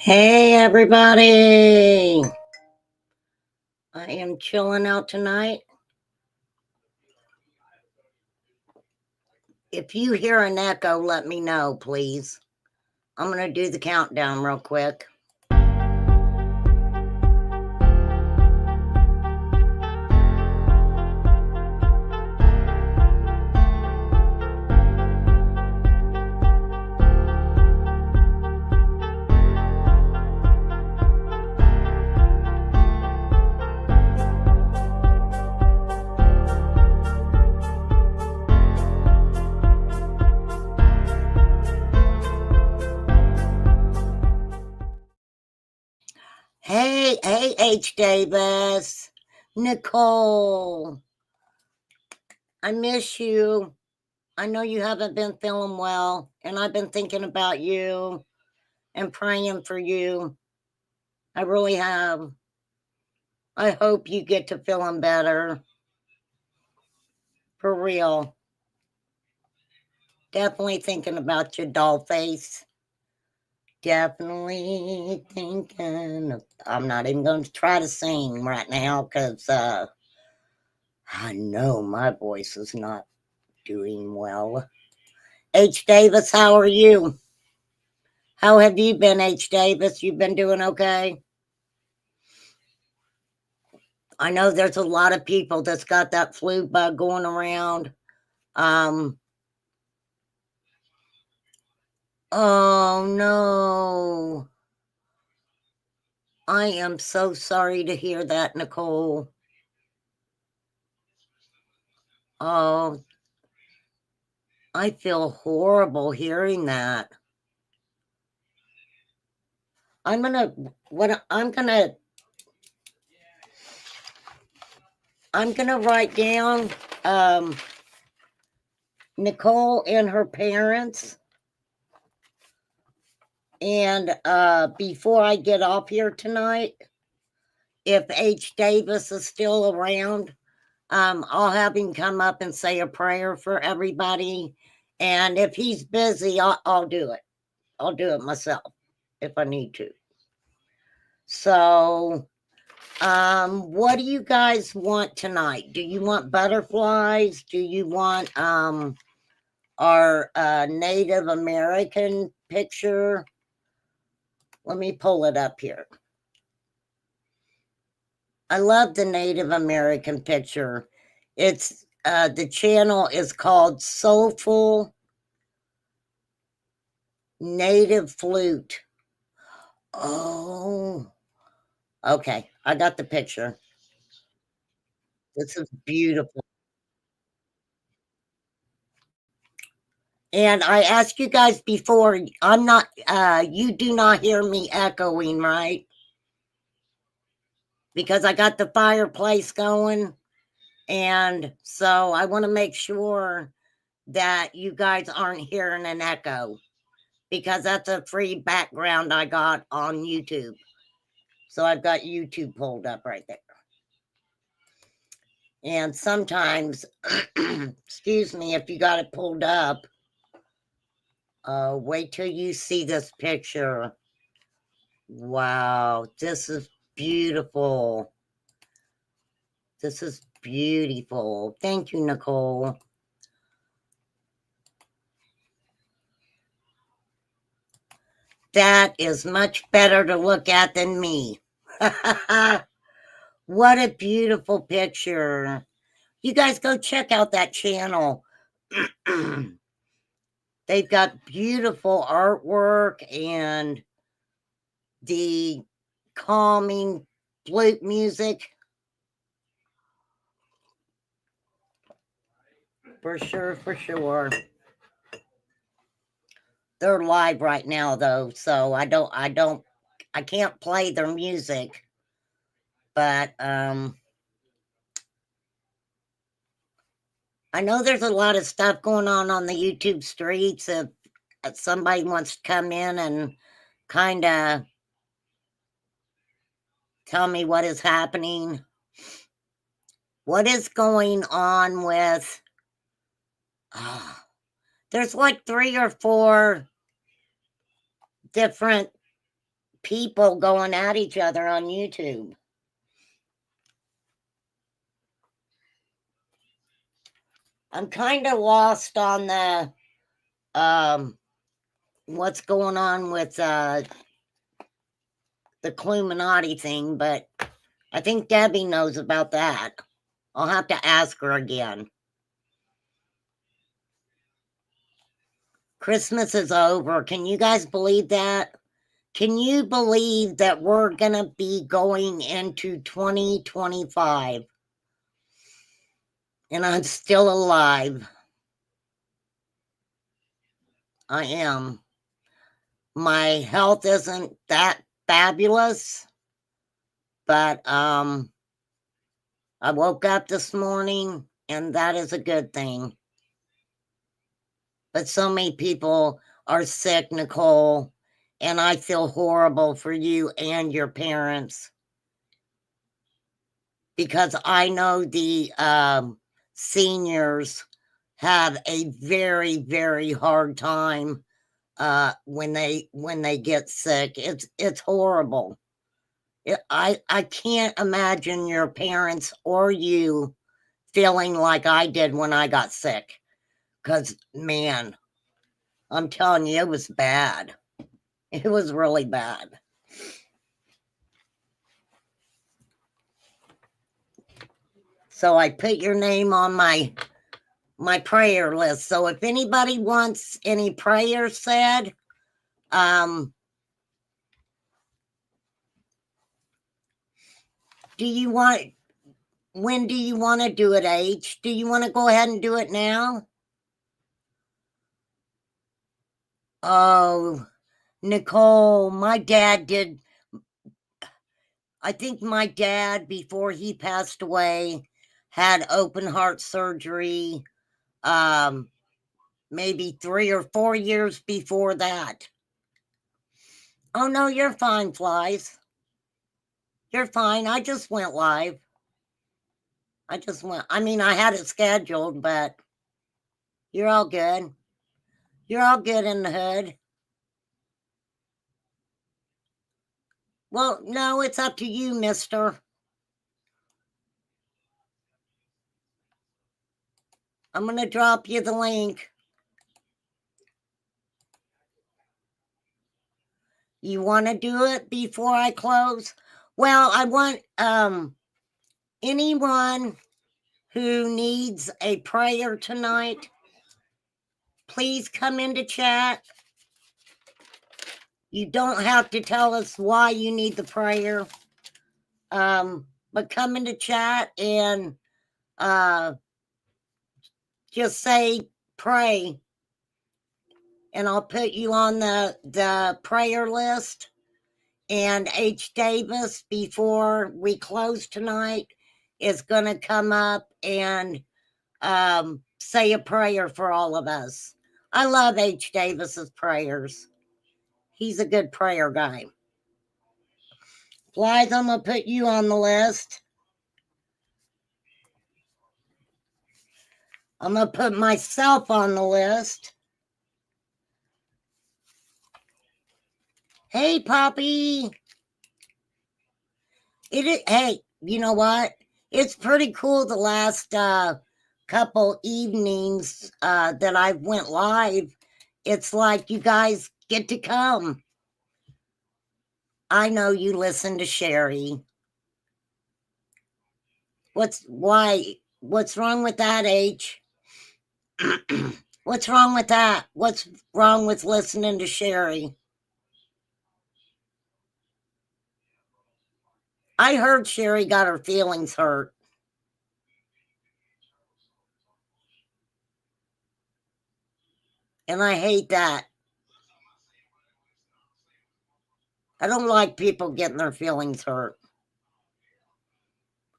Hey everybody! I am chilling out tonight. If you hear an echo, let me know, please. I'm going to do the countdown real quick. Hey, H. Davis. Nicole. I miss you. I know you haven't been feeling well, and I've been thinking about you and praying for you. I really have. I hope you get to feeling better. For real. Definitely thinking about your doll face. Definitely thinking. I'm not even going to try to sing right now because I know my voice is not doing well. H. Davis, how are you? How have you been, H. Davis? You've been doing okay? I know there's a lot of people that's got that flu bug going around. Oh no. I am so sorry to hear that, Nicole. Oh, I feel horrible hearing that. I'm gonna what I'm gonna write down Nicole and her parents, and before I get off here tonight, if H. Davis is still around, I'll have him come up and say a prayer for everybody. And if he's busy, I'll do it. I'll do it myself if I need to. So, what do you guys want tonight? Do you want butterflies? Do you want our Native American picture? Let me pull it up here. I love the Native American picture. It's the channel is called Soulful Native Flute. Oh, okay. I got the picture. This is beautiful. And I asked you guys before, I'm not, you do not hear me echoing, right? Because I got the fireplace going. And so I want to make sure that you guys aren't hearing an echo because that's a free background I got on YouTube. So I've got YouTube pulled up right there. And sometimes, excuse me, if you got it pulled up, wait till you see this picture. Wow, this is beautiful. This is beautiful. Thank you, Nicole. That is much better to look at than me. What a beautiful picture. You guys go check out that channel. They've got beautiful artwork and the calming flute music. For sure, for sure. They're live right now though, so I can't play their music. But I know there's a lot of stuff going on the YouTube streets. If somebody wants to come in and kind of tell me what is happening, what is going on with, there's like 3 or 4 different people going at each other on YouTube. I'm kind of lost on the what's going on with the Illuminati thing, but I think Debbie knows about that. I'll have to ask her again. Christmas is over. Can you guys believe that? Can you believe that we're going to be going into 2025? And I'm still alive. I am. My health isn't that fabulous, but I woke up this morning, and that is a good thing. But so many people are sick, Nicole, and I feel horrible for you and your parents, because I know the seniors have a very, very hard time when they get sick. It's horrible. I can't imagine your parents or you feeling like I did when I got sick, because, man, I'm telling you, it was bad. It was really bad. So I put your name on my prayer list. So if anybody wants any prayers said, when do you want to do it, H? Do you want to go ahead and do it now? Oh, Nicole, my dad did. I think my dad, before he passed away, had open heart surgery, maybe 3 or 4 years before that. Oh, no, you're fine, Flies. You're fine. I just went live. I had it scheduled, but you're all good. You're all good in the hood. Well, no, it's up to you, mister. I'm going to drop you the link. You want to do it before I close? Well, I want anyone who needs a prayer tonight, please come into chat. You don't have to tell us why you need the prayer, but come into chat and just say pray, and I'll put you on the prayer list. And H. Davis, before we close tonight, is going to come up and say a prayer for all of us. I love H. Davis's prayers. He's a good prayer guy. Blythe, I'm going to put you on the list. I'm going to put myself on the list. Hey, Poppy. Hey, you know what? It's pretty cool the last couple evenings that I went live. It's like you guys get to come. I know you listen to Sherry. What's wrong with that, H? What's wrong with that? What's wrong with listening to Sherry? I heard Sherry got her feelings hurt. And I hate that. I don't like people getting their feelings hurt.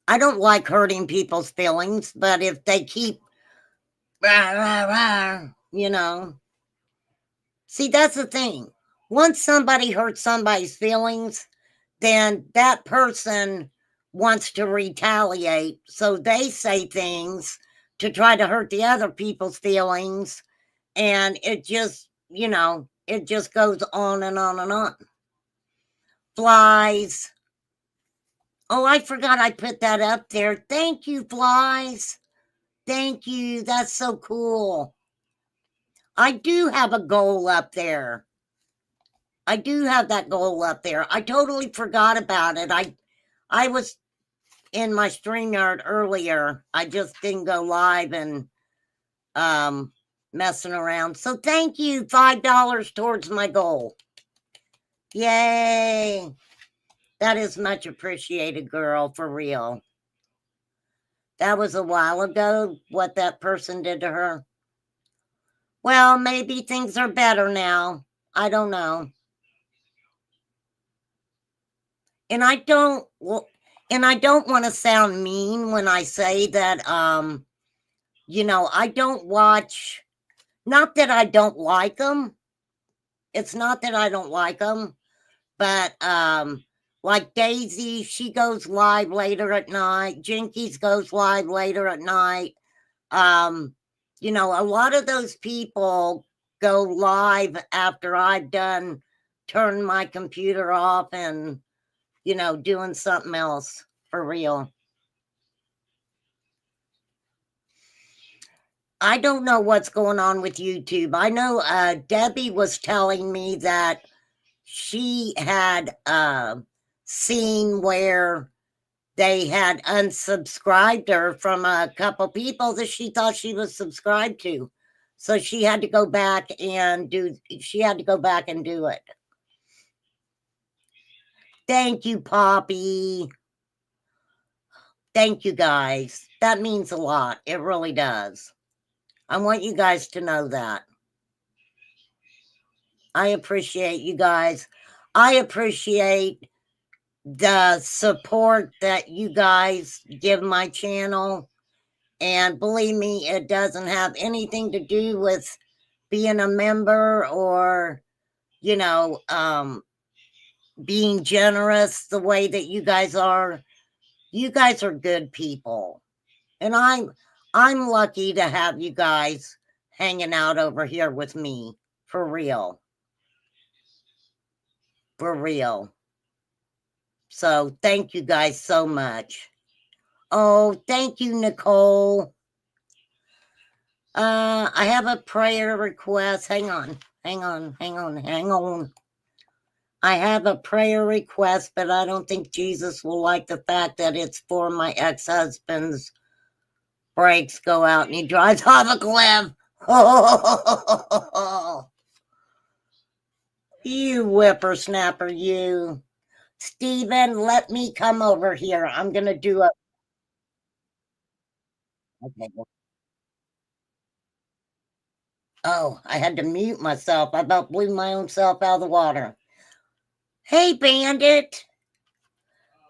I don't like hurting people's feelings, but if they keep rah, rah, rah, you know. See, that's the thing. Once somebody hurts somebody's feelings, then that person wants to retaliate. So they say things to try to hurt the other people's feelings. And it just, it just goes on and on and on. Flies. Oh, I forgot I put that up there. Thank you, Flies. Thank you. That's so cool. I do have a goal up there. I do have that goal up there. I totally forgot about it. I was in my StreamYard earlier. I just didn't go live and messing around. So thank you, $5 towards my goal. Yay. That is much appreciated, girl, for real. That was a while ago, what that person did to her. Well, maybe things are better now. I don't know. And I don't want to sound mean when I say that you know, I don't watch, not that I don't like them. It's not that I don't like them, but like Daisy, she goes live later at night. Jinkies goes live later at night. You know, a lot of those people go live after I've turned my computer off and, you know, doing something else for real. I don't know what's going on with YouTube. I know Debbie was telling me that she had seen where they had unsubscribed her from a couple people that she thought she was subscribed to. So she had to go back and do it. Thank you, Poppy. Thank you, guys. That means a lot. It really does. I want you guys to know that. I appreciate you guys. I appreciate the support that you guys give my channel. And believe me, it doesn't have anything to do with being a member or, you know, being generous the way that you guys are. You guys are good people. And I'm lucky to have you guys hanging out over here with me. For real. For real. So thank you guys so much. Oh, thank you, Nicole. I have a prayer request. Hang on. I have a prayer request, but I don't think Jesus will like the fact that it's for my ex-husband's brakes go out and he drives off a cliff. Oh, you whippersnapper, you. Stephen, let me come over here. I'm going to do a... Okay. Oh, I had to mute myself. I about blew my own self out of the water. Hey, Bandit.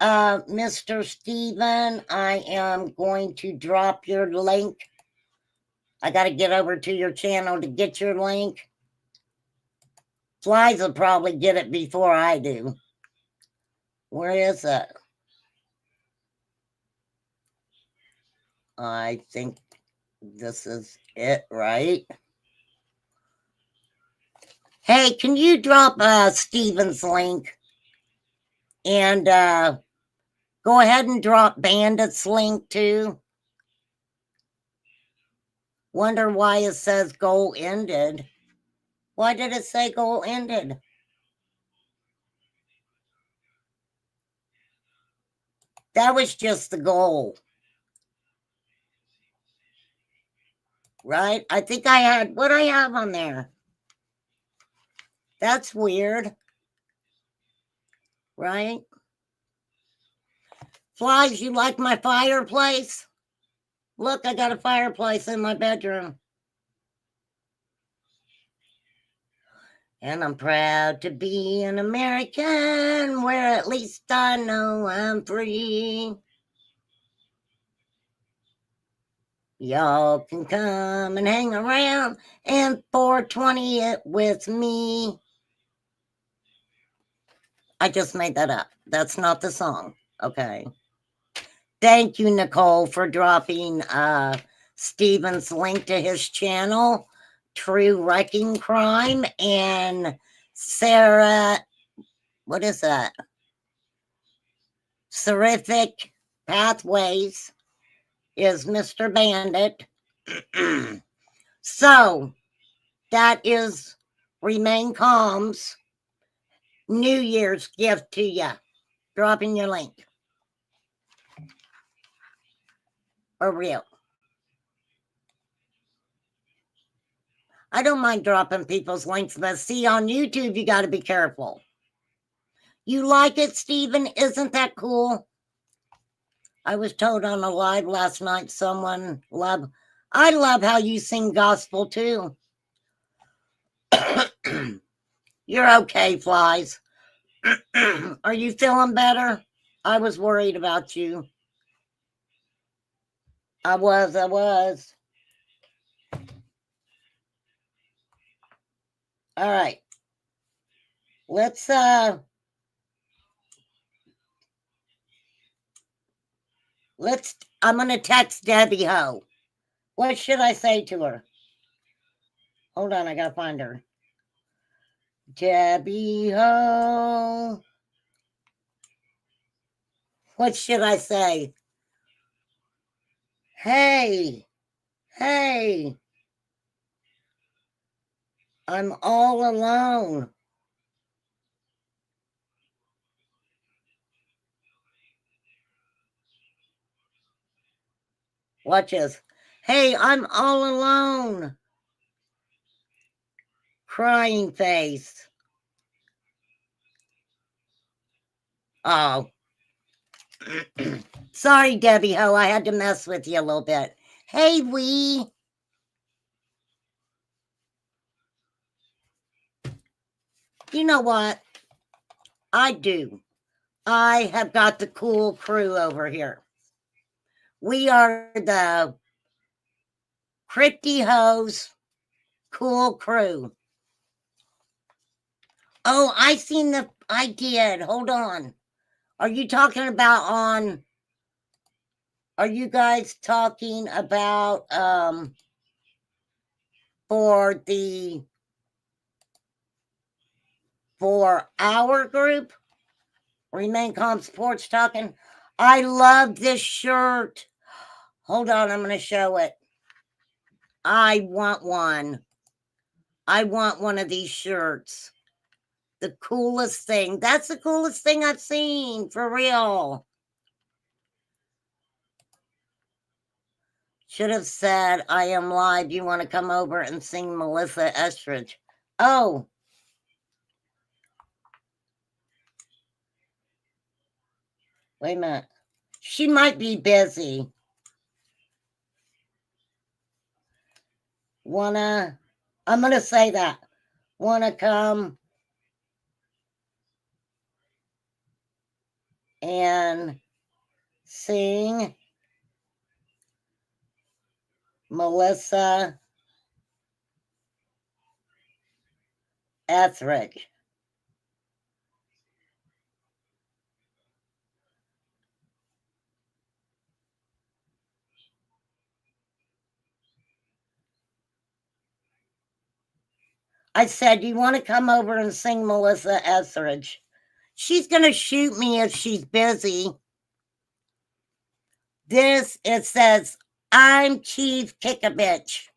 Mr. Steven, I am going to drop your link. I got to get over to your channel to get your link. Flies will probably get it before I do. Where is it? I think this is it, right? Hey, can you drop Steven's link? And go ahead and drop Bandit's link too. Wonder why it says goal ended. Why did it say goal ended? That was just the goal. Right? I think I had, what I have on there? That's weird. Right? Flies, you like my fireplace? Look, I got a fireplace in my bedroom. And I'm proud to be an American, where at least I know I'm free. Y'all can come and hang around and 420 it with me. I just made that up. That's not the song. Okay. Thank you, Nicole, for dropping Steven's link to his channel, True Wrecking Crime. And Sarah, what is that? Seraphic Pathways is Mr. Bandit. So that is Remain Calm's New Year's gift to you. Dropping your link. For real. I don't mind dropping people's links, but see, on YouTube, you got to be careful. You like it, Stephen? Isn't that cool? I was told on a live last night, I love how you sing gospel too. You're okay, Flies. Are you feeling better? I was worried about you. I was. All right. I'm going to text Debbie Ho. What should I say to her? Hold on, I got to find her. Debbie Ho. What should I say? Hey, I'm all alone. Watch this. Hey, I'm all alone. Crying face. Oh. Sorry, Debbie Ho. I had to mess with you a little bit. Hey, Wee. You know what? I do. I have got the cool crew over here. We are the Crypty Hoes cool crew. Oh, I did. Hold on. Are you talking about are you guys talking about for our group? Remain Calm Sports Talking. I love this shirt. Hold on, I'm going to show it. I want one. I want one of these shirts. The coolest thing. That's the coolest thing I've seen, for real. Should have said, I am live. You want to come over and sing Melissa Etheridge? Oh. Wait a minute. She might be busy. I'm going to say that. Wanna come and sing Melissa Etheridge? I said, you want to come over and sing Melissa Etheridge? She's going to shoot me if she's busy. It says, I'm Chief Kick-a-Bitch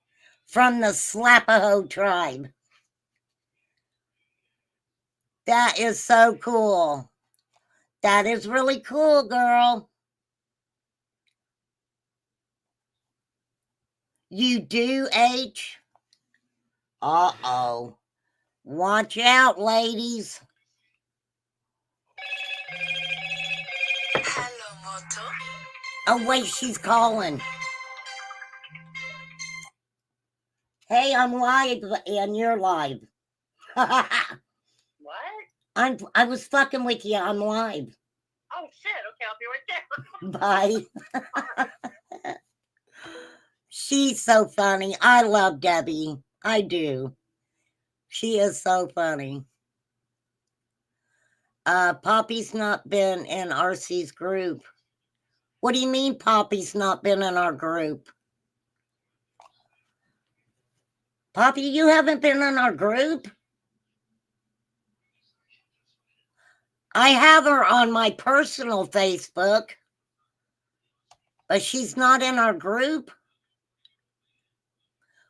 from the Slapaho tribe. That is so cool. That is really cool, girl. You do, H? Uh-oh. Watch out, ladies. Hello, Moto. Oh, wait, she's calling. Hey, I'm live and you're live. What? I was fucking with you. I'm live. Oh, shit. Okay, I'll be right Bye. there. She's so funny. I love Debbie. I do. She is so funny. Poppy's not been in RC's group. What do you mean Poppy's not been in our group? Poppy, you haven't been in our group? I have her on my personal Facebook, but she's not in our group.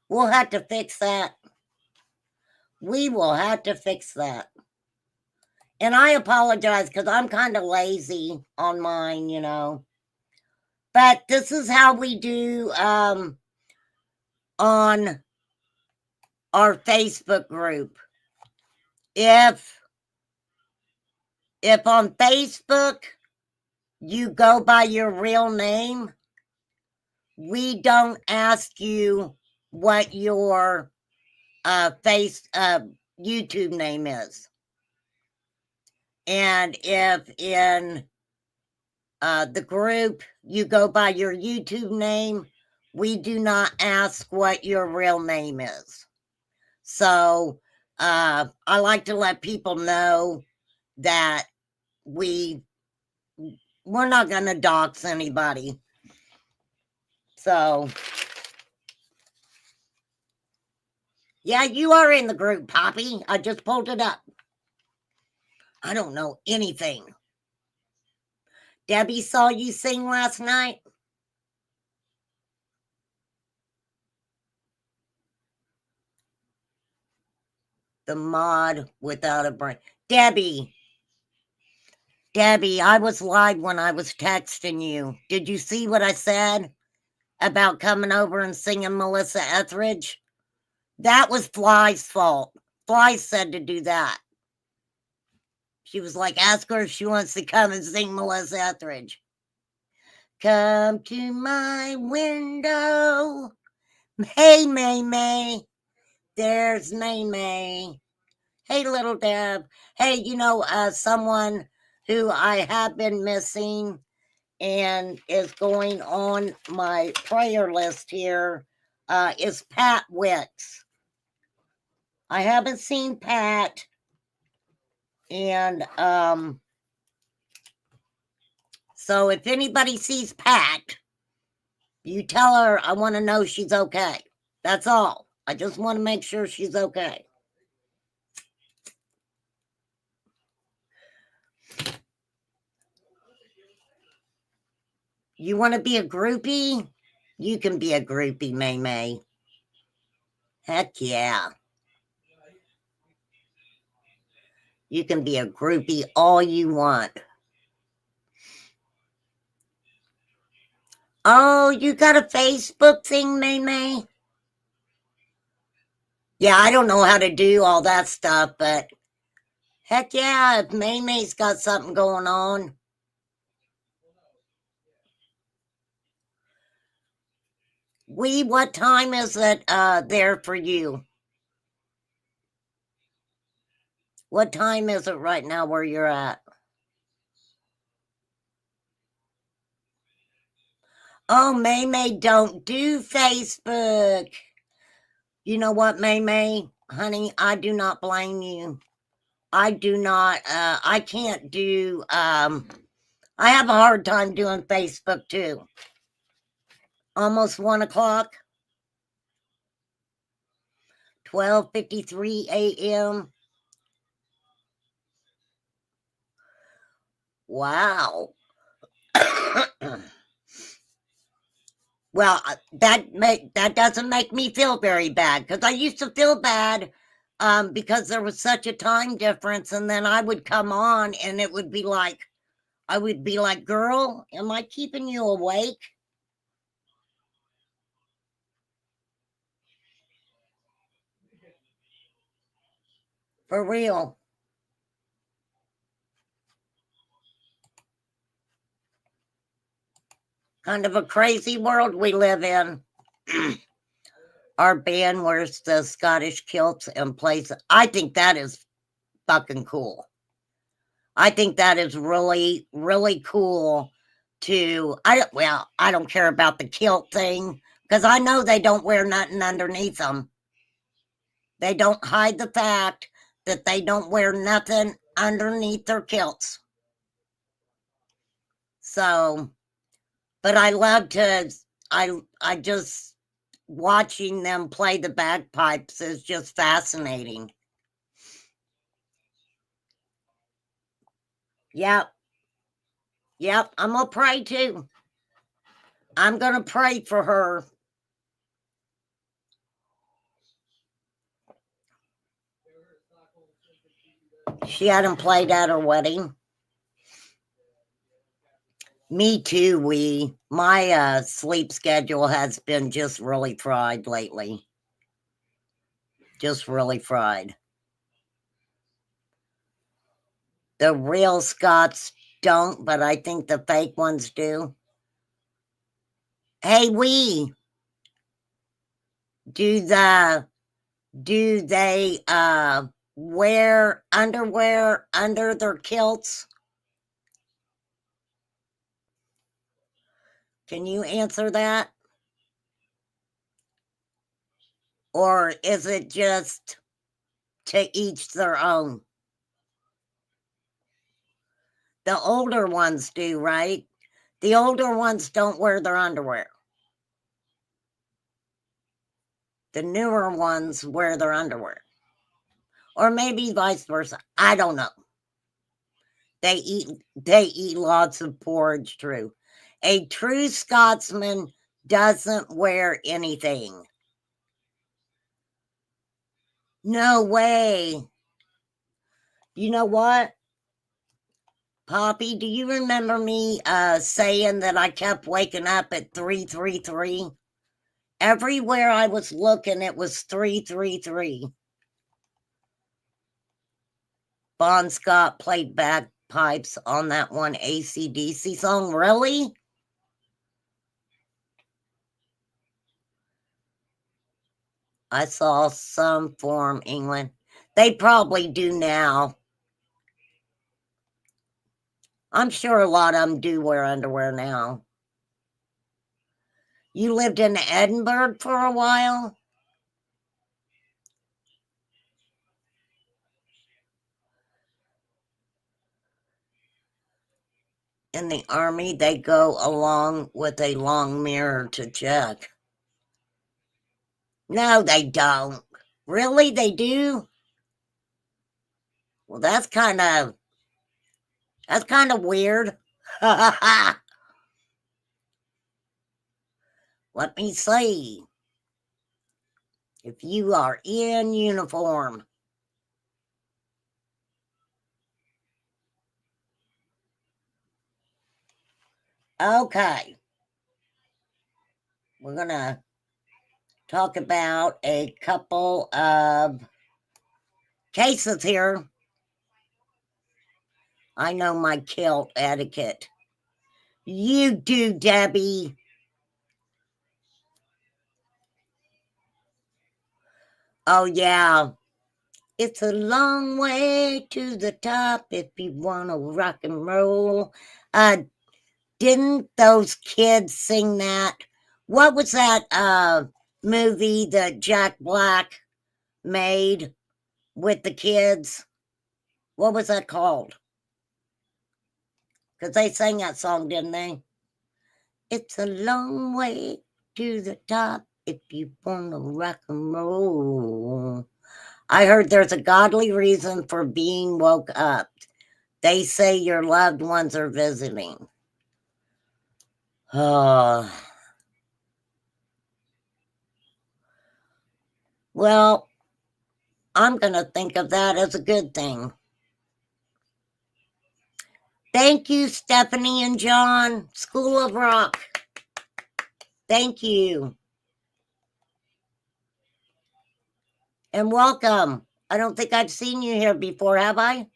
We'll have to fix that. We will have to fix that. And I apologize because I'm kind of lazy on mine, you know. But this is how we do on our Facebook group. If on Facebook you go by your real name, we don't ask you what your YouTube name is. And if in the group you go by your YouTube name, we do not ask what your real name is. So I like to let people know that we're not going to dox anybody. So yeah, you are in the group, Poppy. I just pulled it up. I don't know anything. Debbie saw you sing last night. The mod without a brain. Debbie, I was live when I was texting you. Did you see what I said about coming over and singing Melissa Etheridge? That was Fly's fault. Fly said to do that. She was like, ask her if she wants to come and sing Melissa Etheridge. Come to my window. Hey, May. There's May. Hey, little Deb. Hey, you know, someone who I have been missing and is going on my prayer list here is Pat Wicks. I haven't seen Pat, and so if anybody sees Pat, you tell her I want to know she's okay. That's all. I just want to make sure she's okay. You want to be a groupie? You can be a groupie, May. Heck yeah. You can be a groupie all you want. Oh, you got a Facebook thing, May? Yeah, I don't know how to do all that stuff, but heck yeah, if May's got something going on. What time is it there for you? What time is it right now where you're at? Oh, May don't do Facebook. You know what, May? Honey, I do not blame you. I do not, I can't do, I have a hard time doing Facebook too. Almost 1 o'clock. 12:53 a.m. Wow. Well, that doesn't make me feel very bad, because I used to feel bad because there was such a time difference, and then I would come on and it would be like, I would be like, girl, am I keeping you awake? For real. Kind of a crazy world we live in. Our band wears the Scottish kilts and plays. I think that is fucking cool. I think that is really, really cool to, I don't care about the kilt thing because I know they don't wear nothing underneath them. They don't hide the fact that they don't wear nothing underneath their kilts. So, but I love to, I just, watching them play the bagpipes is just fascinating. Yep. Yep. I'm going to pray too. I'm going to pray for her. She hadn't played at her wedding. Me too, my sleep schedule has been just really fried lately. Just really fried. The real Scots don't, but I think the fake ones do. Hey, do they wear underwear under their kilts? Can you answer that? Or is it just to each their own? The older ones do, right? The older ones don't wear their underwear. The newer ones wear their underwear. Or maybe vice versa. I don't know. They eat lots of porridge, true. A true Scotsman doesn't wear anything. No way. You know what? Poppy, do you remember me saying that I kept waking up at 333? Everywhere I was looking, it was 333. Bon Scott played bagpipes on that one AC/DC song. Really? I saw some from England. They probably do now. I'm sure a lot of them do wear underwear now. You lived in Edinburgh for a while? In the army, they go along with a long mirror to check. No, they don't. Really, they do? Well, that's kind of weird. Let me see. If you are in uniform. Okay. We're going to talk about a couple of cases here. I know my kilt etiquette. You do, Debbie. Oh, yeah. It's a long way to the top if you want to rock and roll. Didn't those kids sing that? What was that movie that Jack Black made with the kids? What was that called? Because they sang that song, didn't they? It's a long way to the top if you want to rock and roll. I heard there's a godly reason for being woke up. They say your loved ones are visiting. Oh. Well, I'm going to think of that as a good thing. Thank you, Stephanie and John. School of Rock. Thank you. And welcome. I don't think I've seen you here before, have I?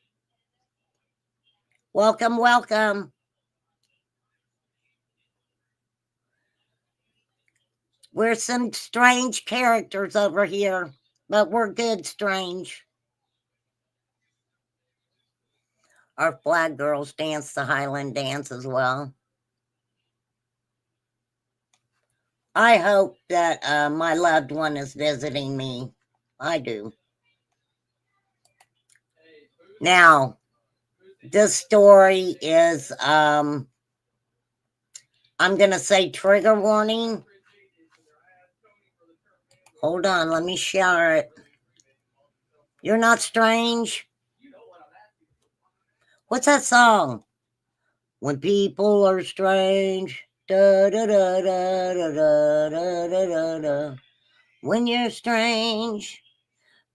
Welcome, welcome. We're some strange characters over here, but we're good strange. Our flag girls dance the Highland dance as well. I hope that my loved one is visiting me. I do. Now, this story is, I'm going to say trigger warning. Hold on, let me share it. You're not strange? What's that song? When people are strange. Da da da da da da da da da. When you're strange,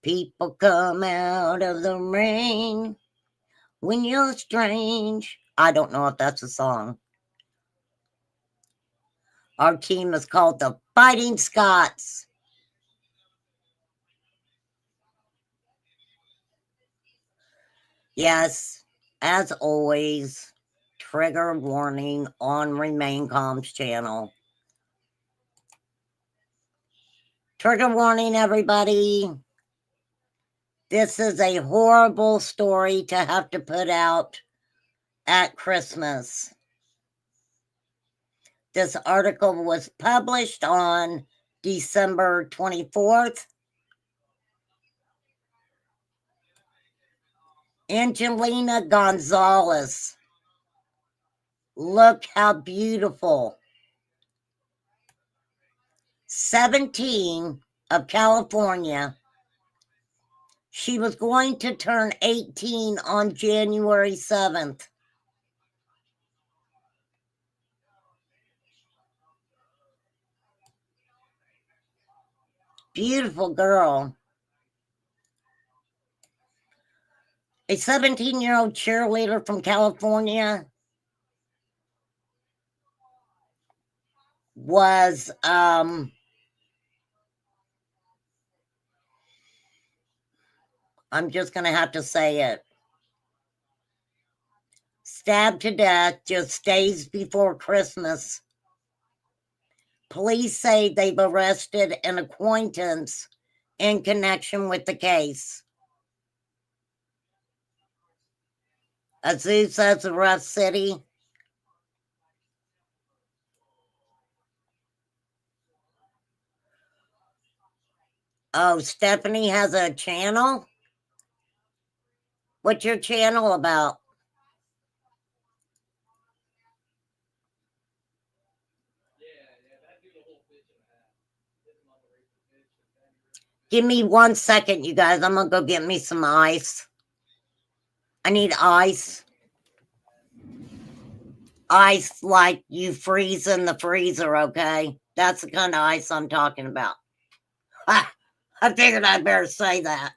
people come out of the rain. When you're strange. I don't know if that's a song. Our team is called the Fighting Scots. Yes, as always, trigger warning on Remain Calm's channel. Trigger warning, everybody. This is a horrible story to have to put out at Christmas. This article was published on December 24th. Angelina Gonzalez. Look how beautiful. 17 of California. She was going to turn 18 on January 7th. Beautiful girl. A 17-year-old cheerleader from California was I'm just going to have to say it. Stabbed to death just days before Christmas. Police say they've arrested an acquaintance in connection with the case. Azusa's a rough city. Oh, Stephanie has a channel? What's your channel about? Give me 1 second, you guys. I'm going to go get me some ice. I need ice. Ice like you freeze in the freezer, okay? That's the kind of ice I'm talking about. I figured I'd better say that.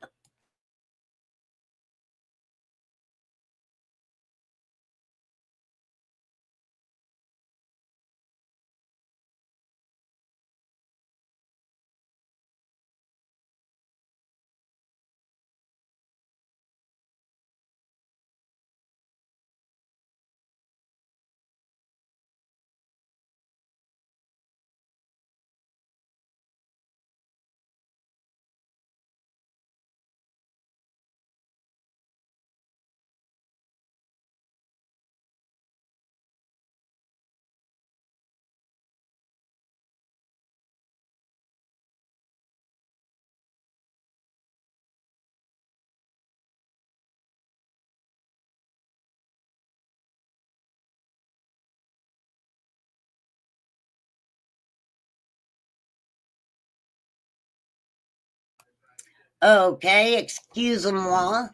Okay, excuse-moi.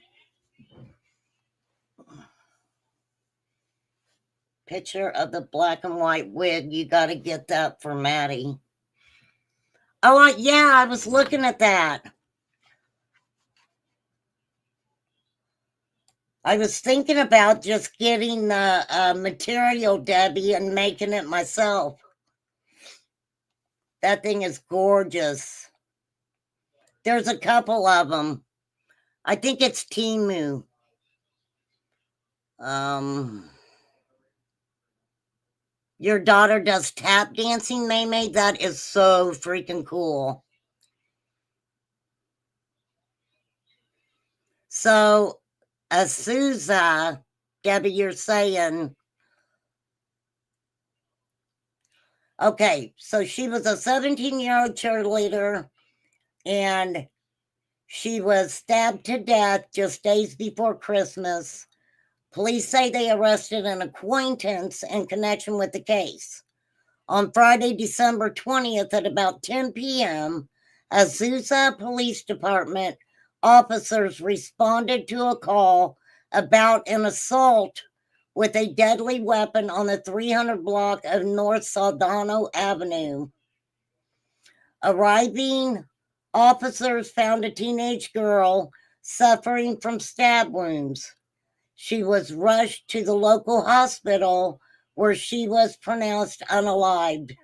Picture of the black and white wig. You got to get that for Maddie. Oh, yeah, I was looking at that. I was thinking about just getting the material, Debbie, and making it myself. That thing is gorgeous. There's a couple of them. I think it's Temu. Your daughter does tap dancing, Maymay? That is so freaking cool. So, Azusa, Debbie, you're saying... Okay, so she was a 17-year-old cheerleader, and she was stabbed to death just days before Christmas. Police say they arrested an acquaintance in connection with the case. On Friday, December 20th at about 10 p.m., Azusa Police Department officers responded to a call about an assault with a deadly weapon on the 300 block of North Saldana Avenue. Arriving officers found a teenage girl suffering from stab wounds. She was rushed to the local hospital where she was pronounced unalived.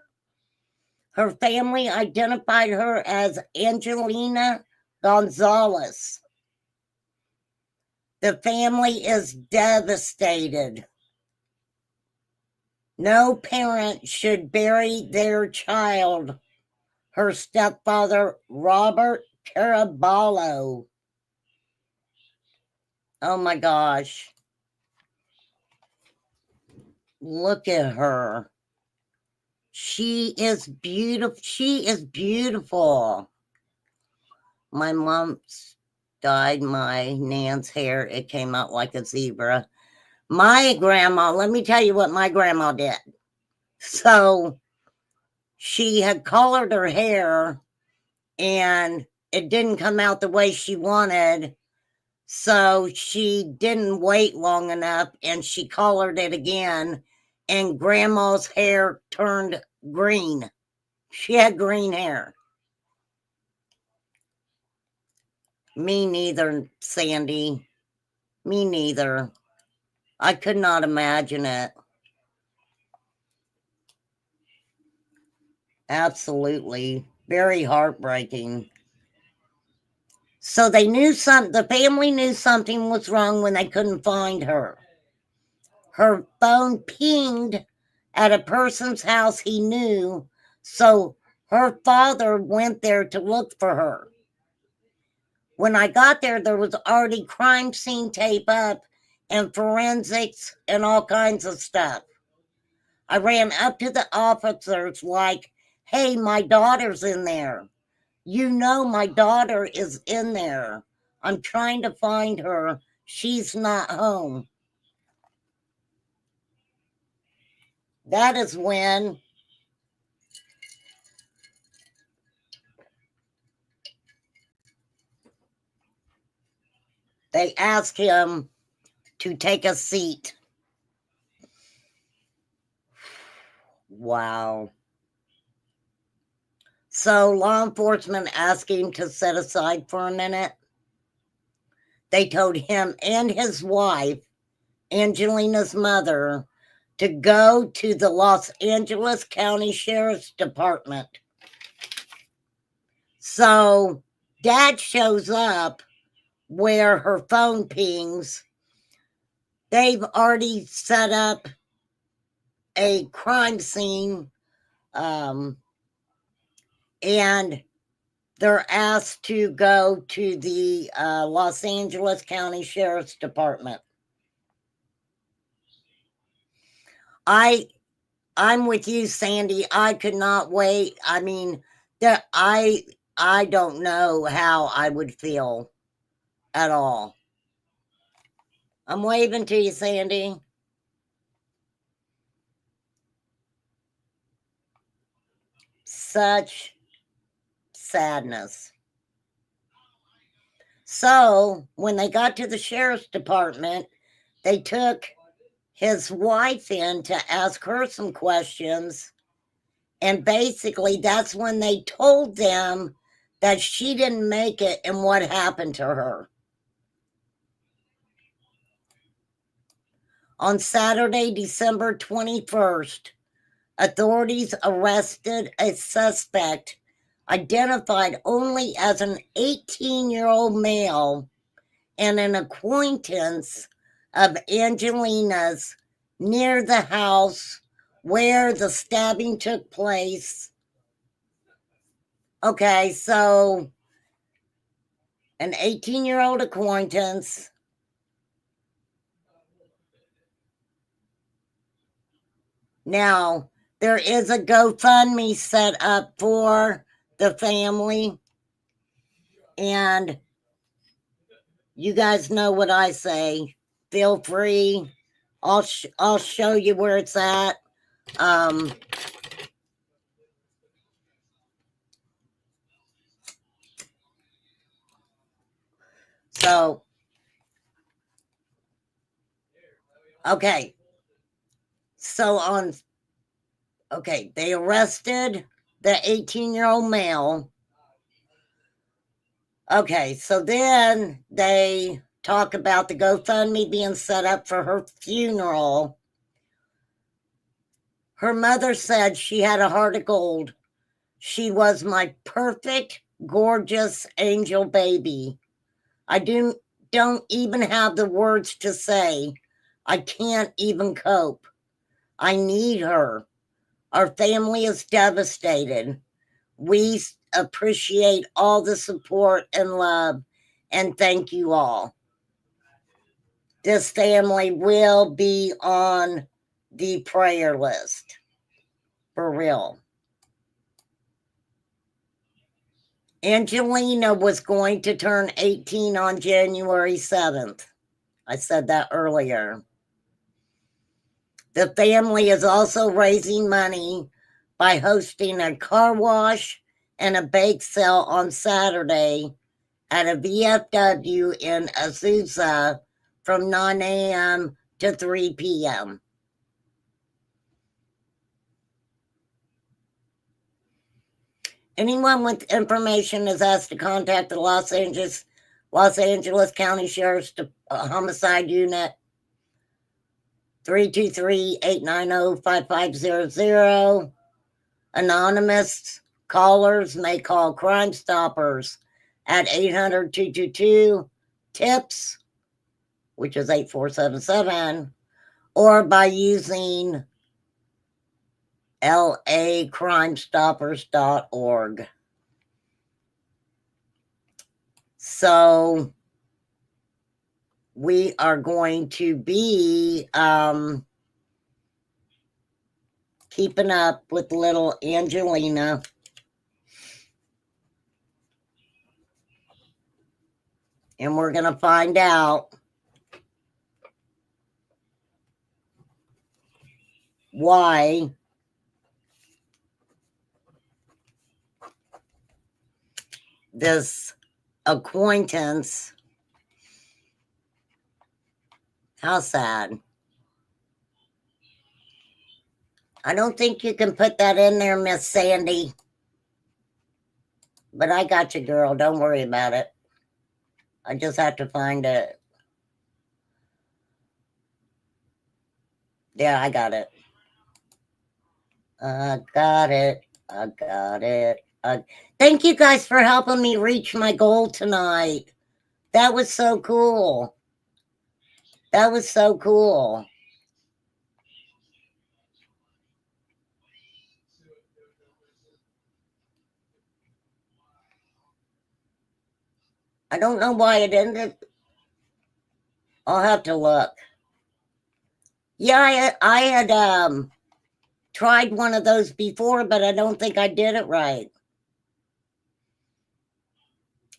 Her family identified her as Angelina Gonzalez. The family is devastated. No parent should bury their child. Her stepfather, Robert Caraballo. Oh my gosh. Look at her. She is beautiful. She is beautiful. My mom dyed my Nan's hair. It came out like a zebra. My grandma, let me tell you what my grandma did. So she had colored her hair and it didn't come out the way she wanted. So she didn't wait long enough and she colored it again, and grandma's hair turned green. She had green hair. Me neither, Sandy. Me neither. I could not imagine it. Absolutely. Very heartbreaking. So they knew the family knew something was wrong when they couldn't find her. Her phone pinged at a person's house he knew, so her father went there to look for her. When I got there, there was already crime scene tape up and forensics and all kinds of stuff. I ran up to the officers like, hey, my daughter's in there. You know my daughter is in there. I'm trying to find her. She's not home. That is when they asked him to take a seat. Wow. So law enforcement asked him to set aside for a minute. They told him and his wife, Angelina's mother, to go to the Los Angeles County Sheriff's Department. So Dad shows up where her phone pings. They've already set up a crime scene, and they're asked to go to the Los Angeles County Sheriff's Department. I'm with you, Sandy. I could not wait. I mean, I don't know how I would feel at all. I'm waving to you, Sandy. Such sadness. So when they got to the sheriff's department, they took his wife in to ask her some questions. And basically, that's when they told them that she didn't make it and what happened to her. On Saturday, December 21st, authorities arrested a suspect identified only as an 18-year-old male and an acquaintance of Angelina's near the house where the stabbing took place. Okay, so an 18-year-old acquaintance. Now, there is a GoFundMe set up for the family, and you guys know what I say. Feel free. I'll show you where it's at. So Okay. So they arrested the 18-year-old male. Okay, so then they talk about the GoFundMe being set up for her funeral. Her mother said she had a heart of gold. She was my perfect, gorgeous angel baby. I don't even have the words to say. I can't even cope. I need her. Our family is devastated. We appreciate all the support and love, and thank you all. This family will be on the prayer list. For real. Angelina was going to turn 18 on January 7th. I said that earlier. The family is also raising money by hosting a car wash and a bake sale on Saturday at a VFW in Azusa from 9 a.m. to 3 p.m. Anyone with information is asked to contact the Los Angeles County Sheriff's Homicide Unit 323-890-5500. Anonymous callers may call Crime Stoppers at 800-222-TIPS, which is 8477, or by using lacrimestoppers.org. So we are going to be keeping up with little Angelina. And we're going to find out why this acquaintance, how sad. I don't think you can put that in there, Miss Sandy. But I got you, girl. Don't worry about it. I just have to find it. Yeah, I got it. I got it. I got it. Thank you guys for helping me reach my goal tonight. That was so cool. That was so cool. I don't know why it ended. I'll have to look. Yeah, I had tried one of those before, but I don't think I did it right.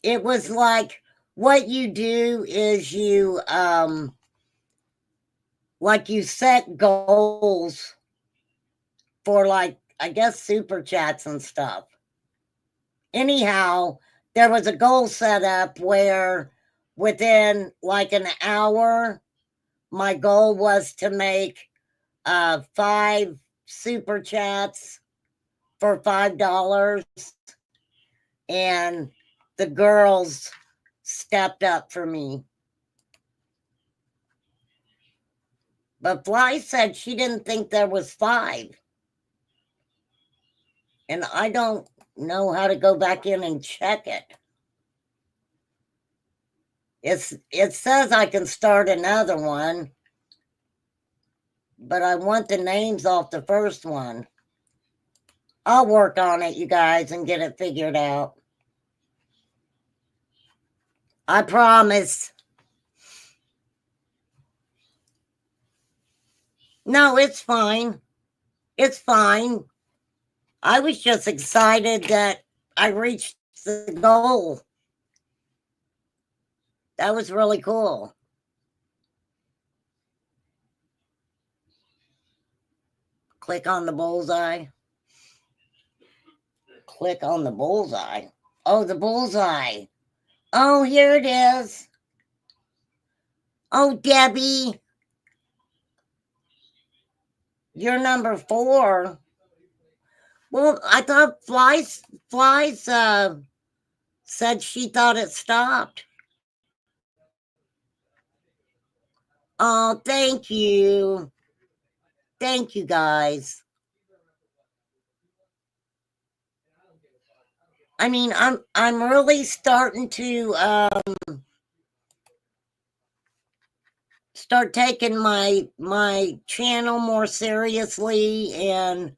It was like, what you do is you you set goals for, like, I guess, super chats and stuff. Anyhow, there was a goal set up where within like an hour, my goal was to make 5 super chats for $5, and the girls stepped up for me. But Fly said she didn't think there was 5. And I don't know how to go back in and check it. It says I can start another one, but I want the names off the first one. I'll work on it, you guys, and get it figured out. I promise. No, it's fine. It's fine. I was just excited that I reached the goal. That was really cool. Click on the bullseye. Click on the bullseye. Oh, the bullseye. Oh, here it is. Oh, Debbie. You're number 4. Well, I thought Flies said she thought it stopped. Oh, thank you. Thank you, guys. I mean, I'm really starting to start taking my channel more seriously, and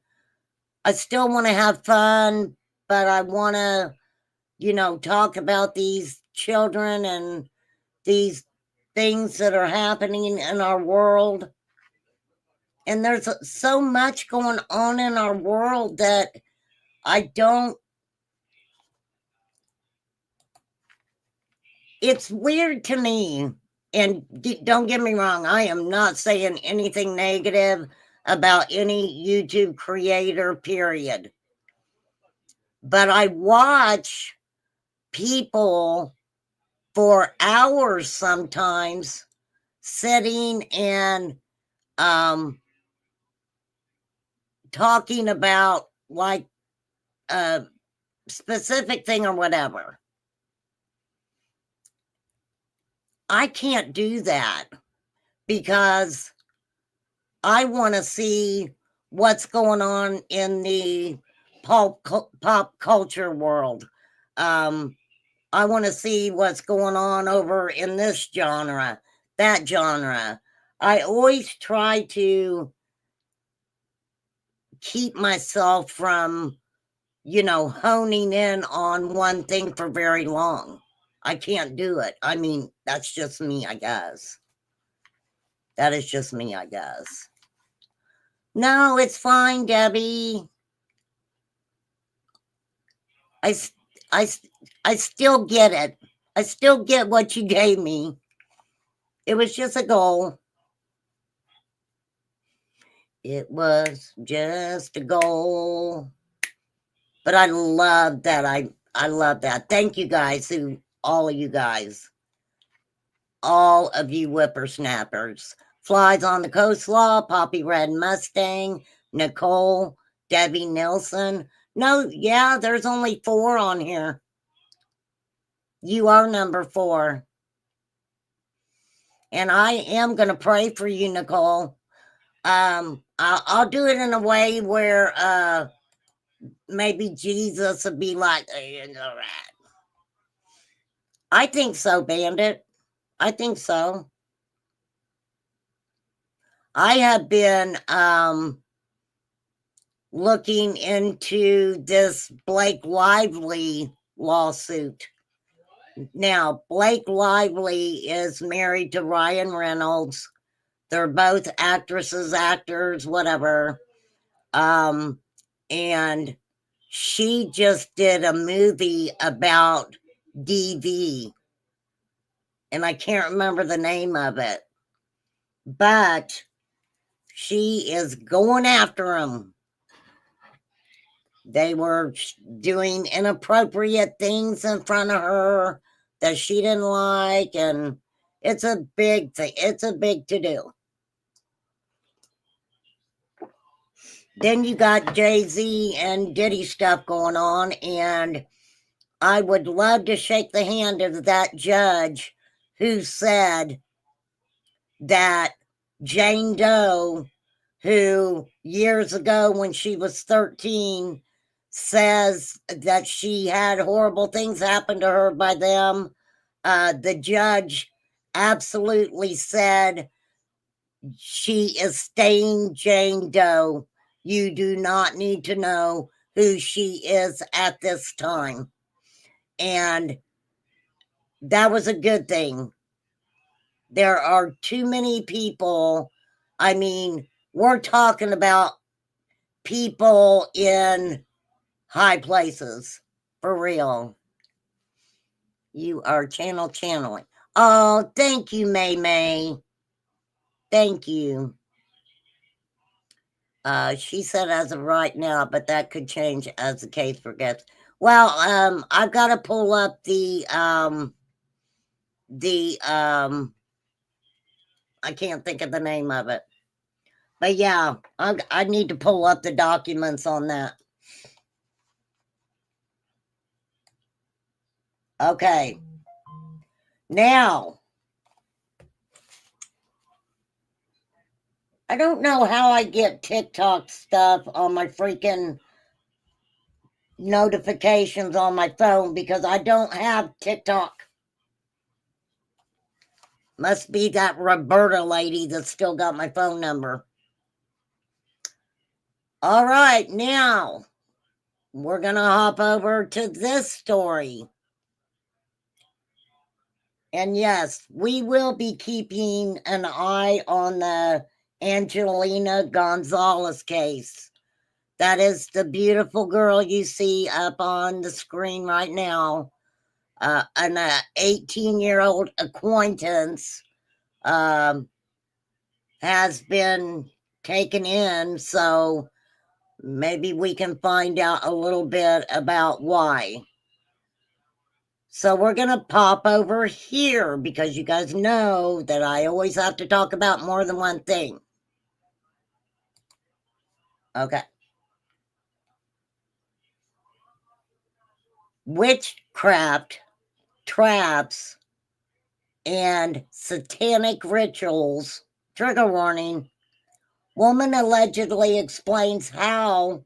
I still want to have fun, but I want to, talk about these children and these things that are happening in our world. And there's so much going on in our world that I don't. It's weird to me, and don't get me wrong, I am not saying anything negative about any YouTube creator, period. But I watch people for hours sometimes sitting and talking about like a specific thing or whatever. I can't do that because I want to see what's going on in the pop culture world. I want to see what's going on over in this genre, that genre. I always try to keep myself from, honing in on one thing for very long. I can't do it. I mean, that's just me, I guess. That is just me, I guess. No, it's fine, Debbie. I still get it. I still get what you gave me. It was just a goal. It was just a goal. But I love that. I love that. Thank you guys, all of you guys. All of you whippersnappers. Flies on the Coastlaw, Poppy Red Mustang, Nicole, Debbie Nilsson. No, yeah, there's only 4 on here. You are number 4. And I am going to pray for you, Nicole. I'll do it in a way where maybe Jesus would be like, I think so, Bandit. I think so. I have been looking into this Blake Lively lawsuit. Now, Blake Lively is married to Ryan Reynolds. They're both actresses, actors, whatever. And she just did a movie about DV. And I can't remember the name of it. But she is going after him. They were doing inappropriate things in front of her that she didn't like, and it's a big thing. It's a big to-do. Then you got Jay-Z and Diddy stuff going on, and I would love to shake the hand of that judge who said that Jane Doe, who years ago when she was 13 says that she had horrible things happen to her by them, the judge absolutely said she is staying Jane Doe. You do not need to know who she is at this time. And that was a good thing. There are too many people. I mean, we're talking about people in high places, for real. You are channeling. Oh, thank you, May May. Thank you. She said as of right now, but that could change as the case progresses. Well, I've got to pull up the I can't think of the name of it. But yeah, I need to pull up the documents on that. Okay. Now, I don't know how I get TikTok stuff on my freaking notifications on my phone because I don't have TikTok. Must be that Roberta lady that's still got my phone number. All right, now we're going to hop over to this story. And yes, we will be keeping an eye on the Angelina Gonzalez case. That is the beautiful girl you see up on the screen right now. An 18-year-old acquaintance has been taken in, so maybe we can find out a little bit about why. So we're going to pop over here because you guys know that I always have to talk about more than one thing. Okay. Witchcraft, traps, and satanic rituals. Trigger warning. Woman allegedly explains how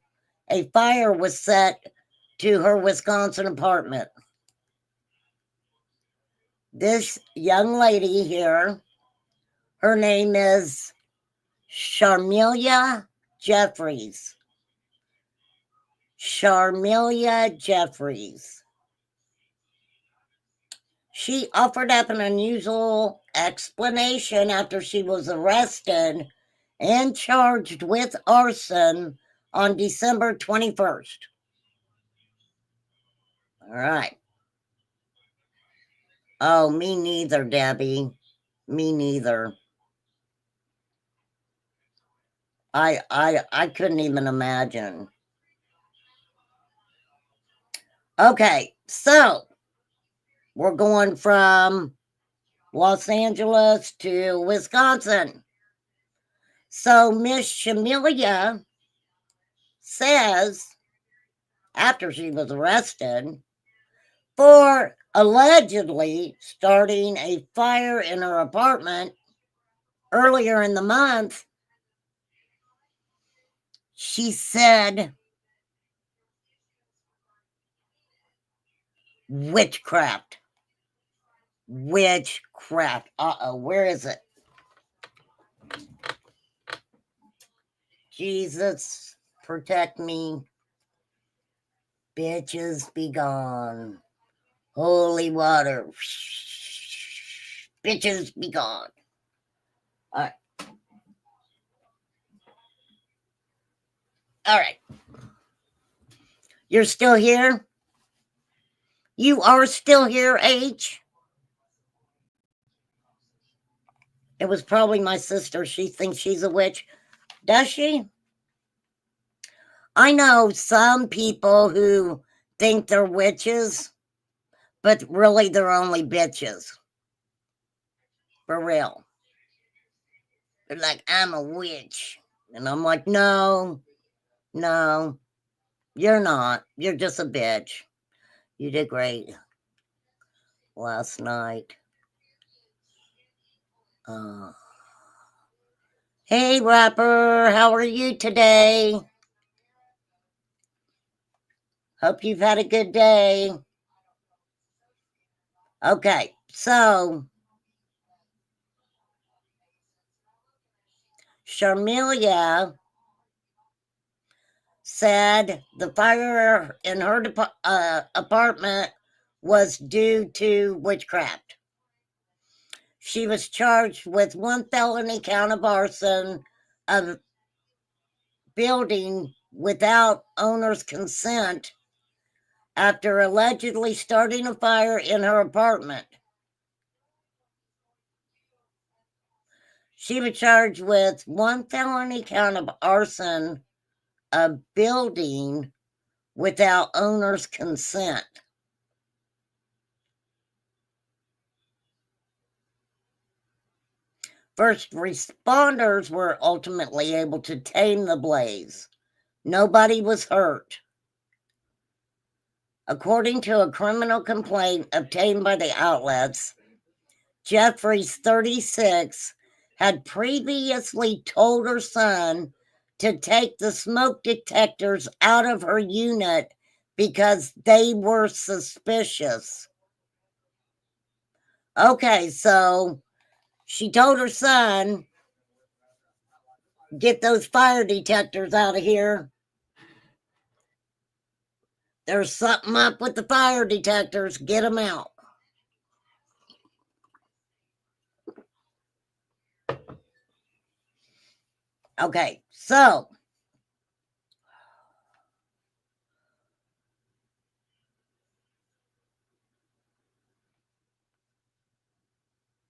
a fire was set to her Wisconsin apartment. This young lady here, her name is Sharmelia Jeffries. Sharmelia Jeffries. She offered up an unusual explanation after she was arrested and charged with arson on December 21st. All right. Oh, me neither, Debbie. Me neither. I couldn't even imagine. Okay, so we're going from Los Angeles to Wisconsin. So Miss Sharmelia says, after she was arrested, for allegedly starting a fire in her apartment earlier in the month, she said witchcraft. Witchcraft. Uh-oh, where is it? Jesus, protect me. Bitches be gone. Holy water. Bitches be gone. All right. All right. You're still here? You are still here, H? It was probably my sister. She thinks she's a witch. Does she? I know some people who think they're witches, but really they're only bitches. For real. They're like, I'm a witch. And I'm like, no, you're not. You're just a bitch. You did great last night. Hey, Rapper, how are you today? Hope you've had a good day. Okay, so Sharmelia said the fire in her apartment was due to witchcraft. She was charged with one felony count of arson of building without owner's consent after allegedly starting a fire in her apartment. She was charged with one felony count of arson of building without owner's consent. First responders were ultimately able to tame the blaze. Nobody was hurt. According to a criminal complaint obtained by the outlets, Jeffries, 36, had previously told her son to take the smoke detectors out of her unit because they were suspicious. Okay, so she told her son, get those fire detectors out of here. There's something up with the fire detectors. Get them out. Okay, so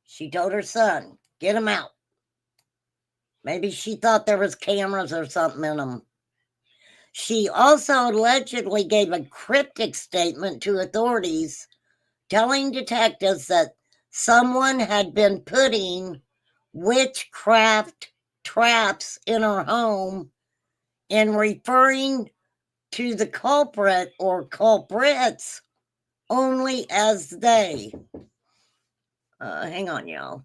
she told her son, get them out. Maybe she thought there was cameras or something in them. She also allegedly gave a cryptic statement to authorities, telling detectives that someone had been putting witchcraft traps in her home and referring to the culprit or culprits only as they. Hang on, y'all.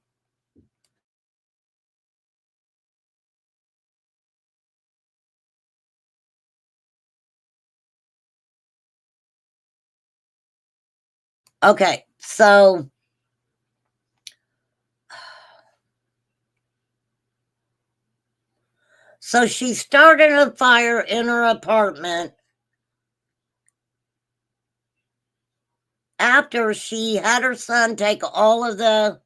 Okay, so she started a fire in her apartment after she had her son take all of the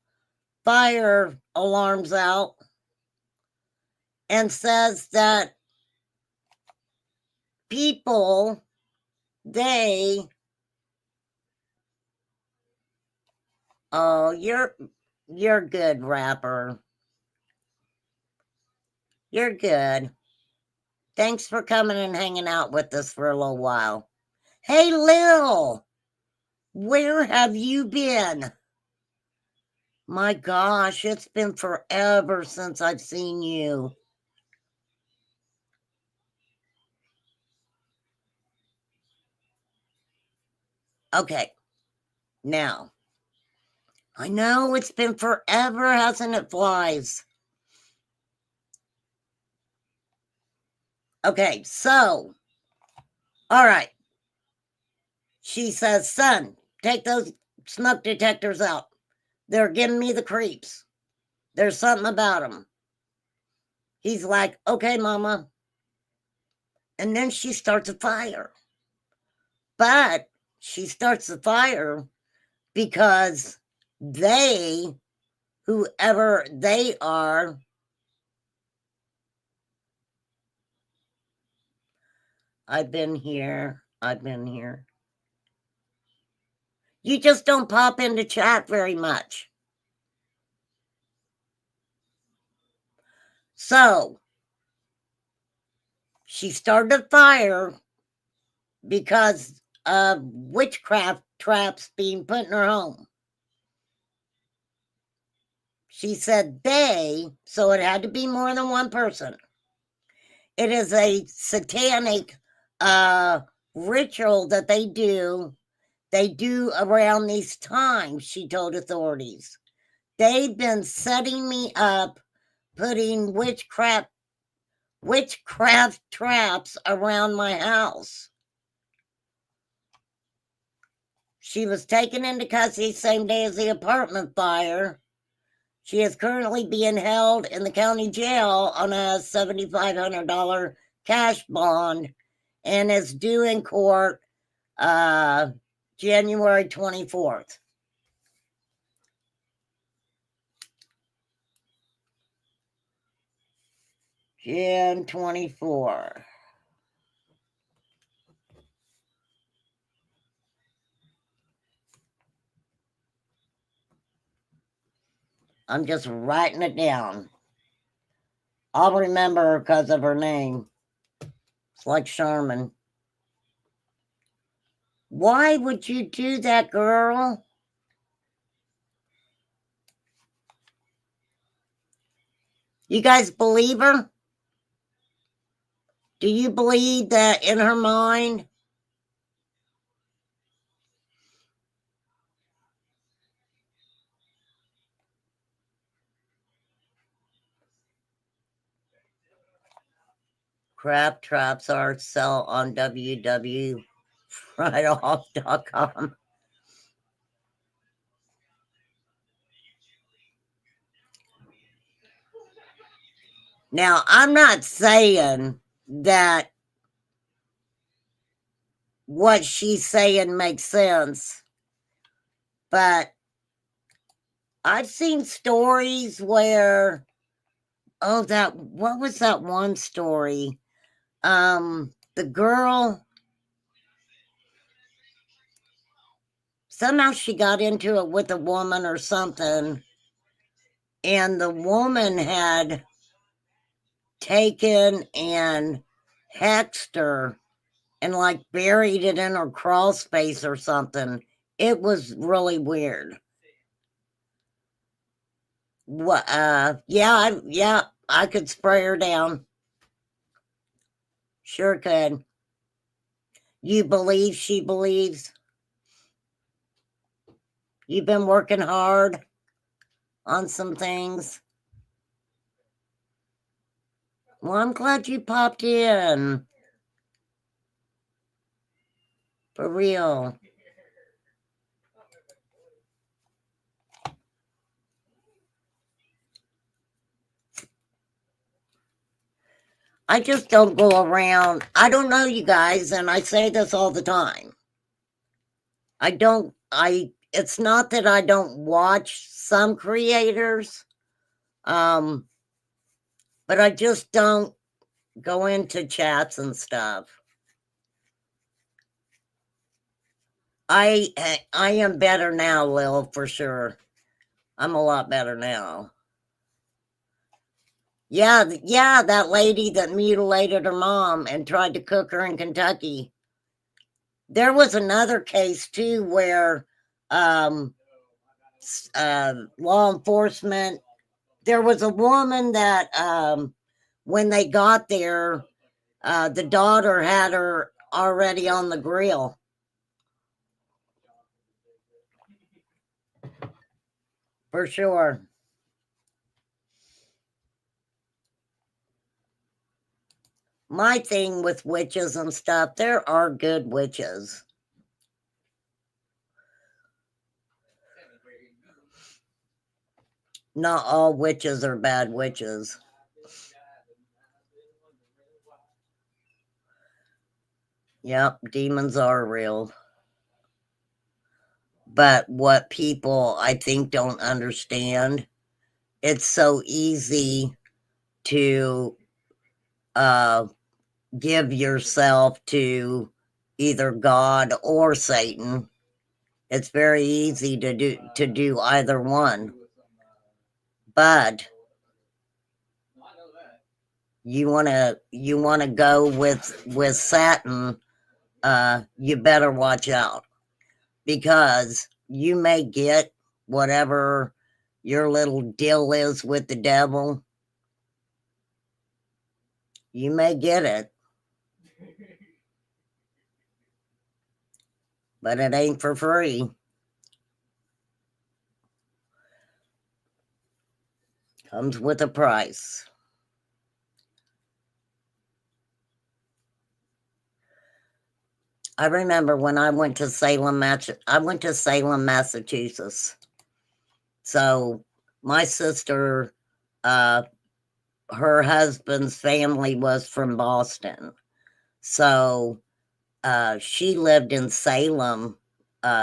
fire alarms out, and says that people, oh, you're good, rapper. You're good. Thanks for coming and hanging out with us for a little while. Hey, Lil, where have you been? My gosh, it's been forever since I've seen you. Okay, now, I know it's been forever, hasn't it, Flies? Okay, so, all right. She says, son, take those smoke detectors out. They're giving me the creeps. There's something about them. He's like, okay, mama. And then she starts a fire. But she starts the fire because they, whoever they are, I've been here. You just don't pop into chat very much. So she started a fire because of witchcraft traps being put in her home. She said they, so it had to be more than one person. It is a satanic ritual that they do around these times, she told authorities. They've been setting me up, putting witchcraft traps around my house. She was taken into custody same day as the apartment fire. She is currently being held in the county jail on a $7,500 cash bond and is due in court January 24th. Jan 24. I'm just writing it down. I'll remember her because of her name. It's like Sherman. Why would you do that, girl? You guys believe her? Do you believe that in her mind? Crab traps are sell on www.frightoff.com. Now, I'm not saying that what she's saying makes sense, but I've seen stories where, what was that one story? The girl, somehow she got into it with a woman or something, and the woman had taken and hexed her and like buried it in her crawl space or something. It was really weird. What? Yeah, I could spray her down. Sure could. You believe she believes? You've been working hard on some things. Well, I'm glad you popped in. For real. I just don't go around. I don't know you guys, and I say this all the time. It's not that I don't watch some creators, but I just don't go into chats and stuff. I am better now, Lil, for sure. I'm a lot better now. Yeah, that lady that mutilated her mom and tried to cook her in Kentucky. There was another case too where law enforcement, there was a woman that when they got there, the daughter had her already on the grill. For sure. My thing with witches and stuff, there are good witches. Not all witches are bad witches. Yep, demons are real. But what people, I think, don't understand, it's so easy to give yourself to either God or Satan. It's very easy to do either one. But you want to go with Satan, you better watch out, because you may get whatever your little deal is with the devil. You may get it, but it ain't for free. Comes with a price. I remember when I went to Salem, Massachusetts. So my sister, her husband's family was from Boston. So she lived in Salem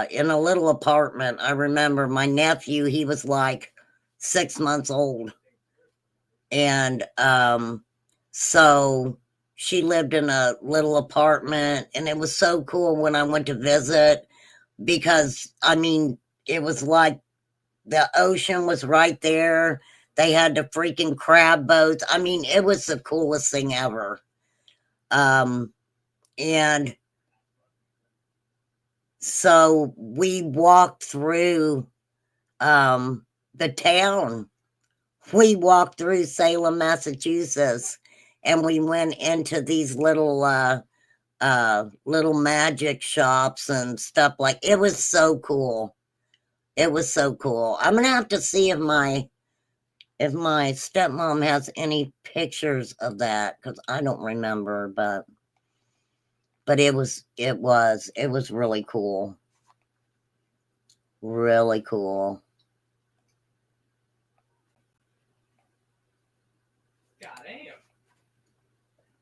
in a little apartment. I remember my nephew, he was like 6 months old. And so she lived in a little apartment, and it was so cool when I went to visit, because I mean, it was like the ocean was right there. They had the freaking crab boats. I mean, it was the coolest thing ever. And so we walked through the town we walked through Salem, Massachusetts, and we went into these little magic shops and stuff. Like, it was so cool. It was so cool. I'm gonna have to see if my stepmom has any pictures of that, because I don't remember, but it was really cool. Really cool.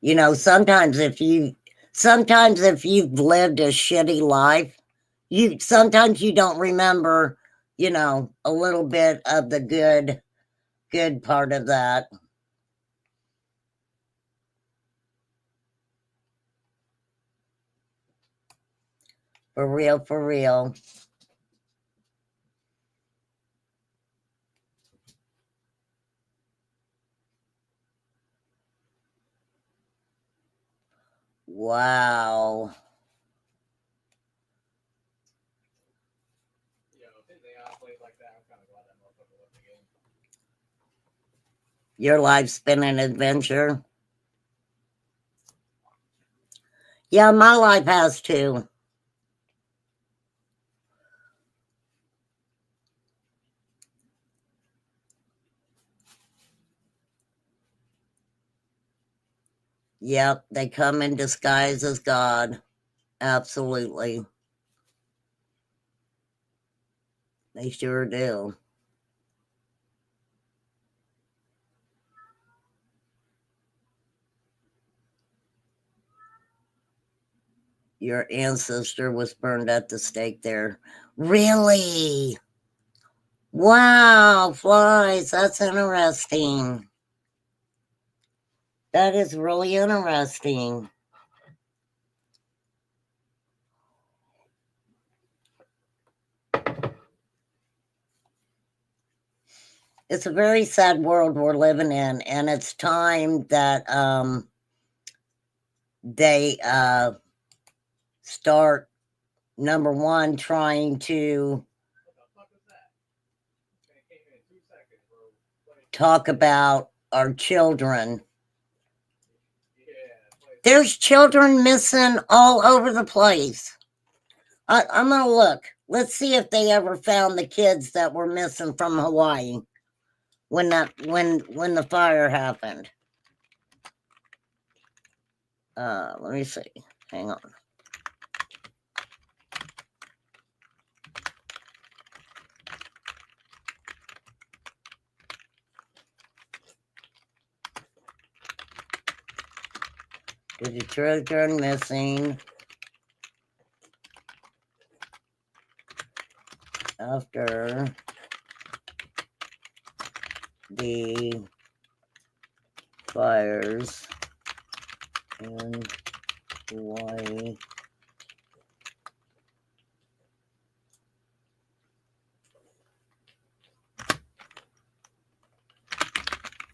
You know, sometimes if you've lived a shitty life, sometimes you don't remember, you know, a little bit of the good part of that. For real, for real. Wow. Your life's been an adventure. Yeah, my life has too. Yep, they come in disguise as God. Absolutely. They sure do. Your ancestor was burned at the stake there. Really? Wow, flies. That's interesting. That is really interesting. It's a very sad world we're living in, and it's time that they start, number one, trying to talk about our children. There's children missing all over the place. I'm gonna look. Let's see if they ever found the kids that were missing from Hawaii when the fire happened. Let me see. Hang on. Did the children missing after the fires in Hawaii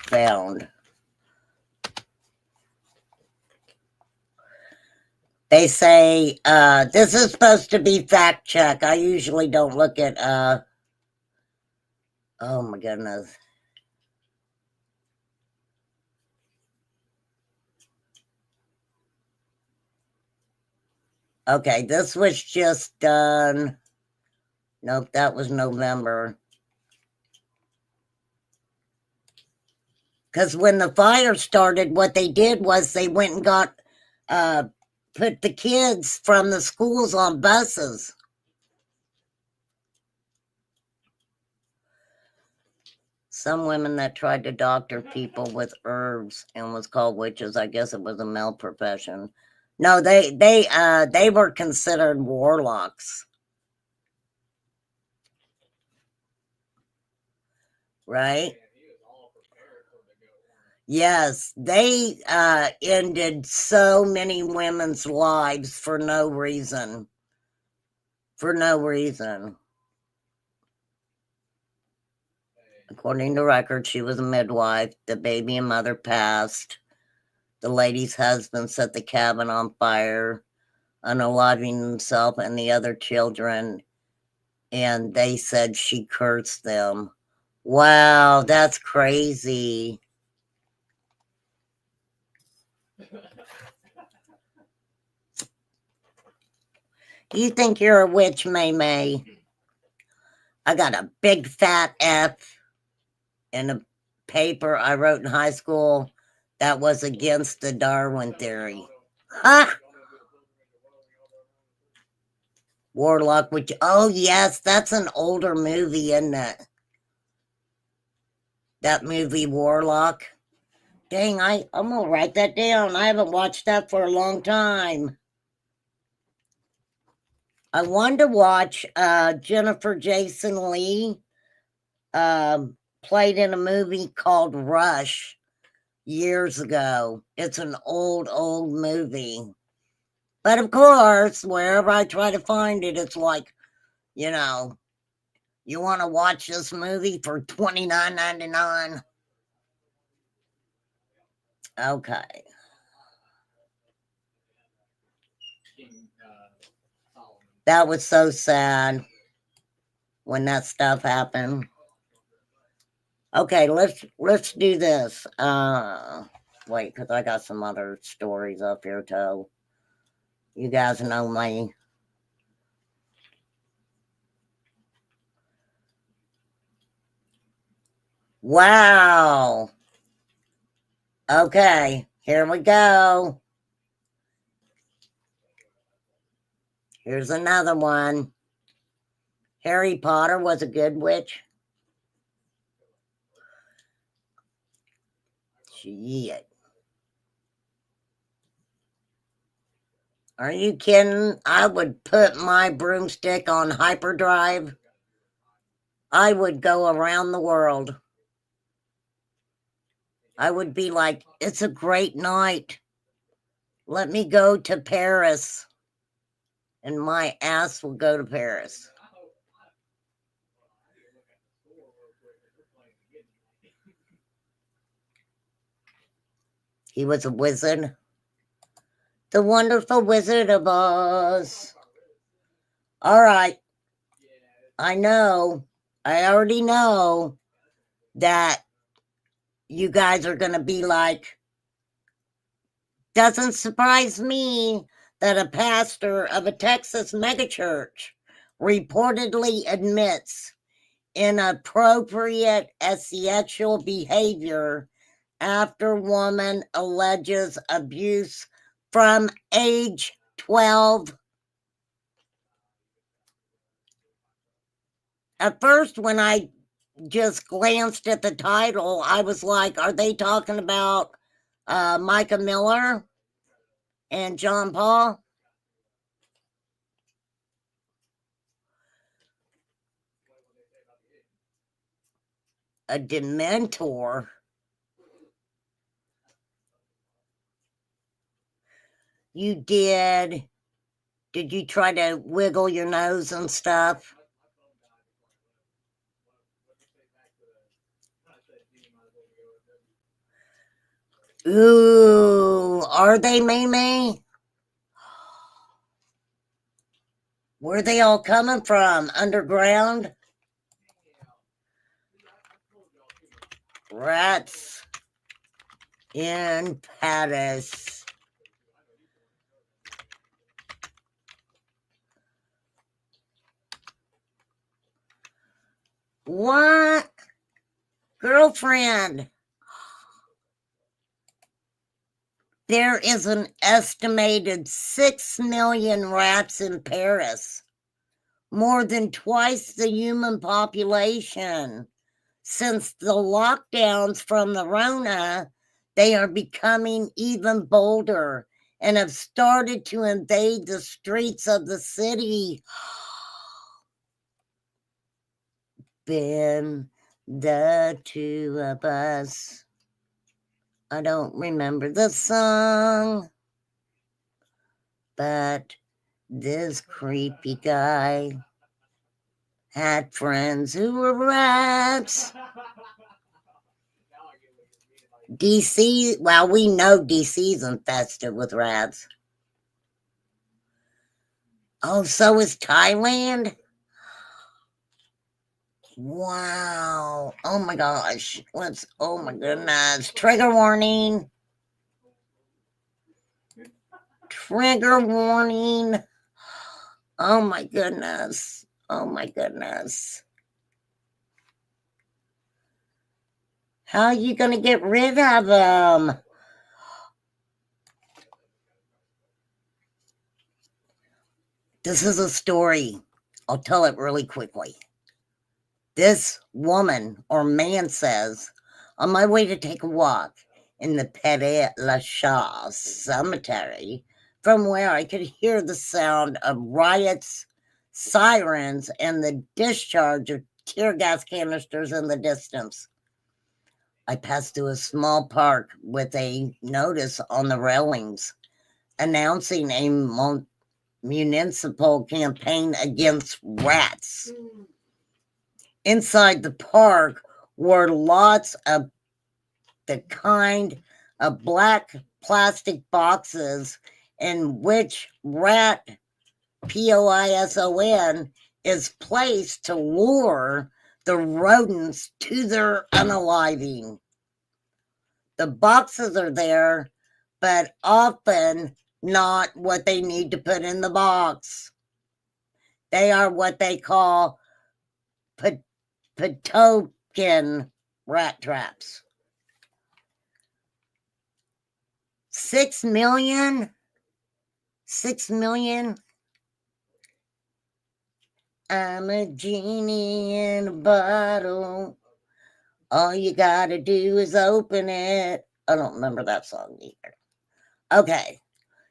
found? They say this is supposed to be fact check. I usually don't look at oh my goodness. Okay, this was just done. Nope, that was November. Because when the fire started, what they did was they went and got put the kids from the schools on buses. Some women that tried to doctor people with herbs and was called witches. I guess it was a male profession. No, they were considered warlocks. Right? Yes, they ended so many women's lives for no reason. For no reason. According to records, she was a midwife. The baby and mother passed. The lady's husband set the cabin on fire, unaliving himself and the other children, and they said she cursed them. Wow, that's crazy. You think you're a witch, May May? I got a big fat F in a paper I wrote in high school that was against the Darwin theory. Ha! Warlock, which, oh yes, that's an older movie, isn't it? That movie, Warlock. Dang, I'm gonna write that down. I haven't watched that for a long time. I wanted to watch Jennifer Jason Leigh played in a movie called Rush years ago. It's an old movie. But of course, wherever I try to find it, it's like, you know, you want to watch this movie for $29.99? Okay. That was so sad when that stuff happened. Okay, let's do this. Wait, because I got some other stories up here too. You guys know me. Wow. Okay, here we go. Here's another one. Harry Potter was a good witch. Shit. Are you kidding? I would put my broomstick on hyperdrive. I would go around the world. I would be like, it's a great night. Let me go to Paris. And my ass will go to Paris. He was a wizard. The Wonderful Wizard of Oz. All right. I know. I already know that you guys are going to be like, doesn't surprise me that a pastor of a Texas megachurch reportedly admits inappropriate sexual behavior after woman alleges abuse from age 12. At first, when I just glanced at the title, I was like, are they talking about Micah Miller and John Paul? A Dementor? You did? Did you try to wiggle your nose and stuff? Ooh, are they, May? Where are they all coming from? Underground? Rats in Paris. What? Girlfriend. There is an estimated 6 million rats in Paris, more than twice the human population. Since the lockdowns from the Rona, they are becoming even bolder and have started to invade the streets of the city. Been the two of us. I don't remember the song, but this creepy guy had friends who were rats. DC, well, we know DC's infested with rats. Oh, so is Thailand? Wow. Oh my gosh. Oh my goodness. Trigger warning. Trigger warning. Oh my goodness. Oh my goodness. How are you going to get rid of them? This is a story. I'll tell it really quickly. This woman or man says, on my way to take a walk in the Père Lachaise cemetery, from where I could hear the sound of riots, sirens, and the discharge of tear gas canisters in the distance. I passed through a small park with a notice on the railings announcing a municipal campaign against rats. Inside the park were lots of the kind of black plastic boxes in which rat, poison, is placed to lure the rodents to their unaliving. The boxes are there, but often not what they need to put in the box. They are what they call Potemkin rat traps. 6 million? 6 million? I'm a genie in a bottle. All you gotta do is open it. I don't remember that song either. Okay.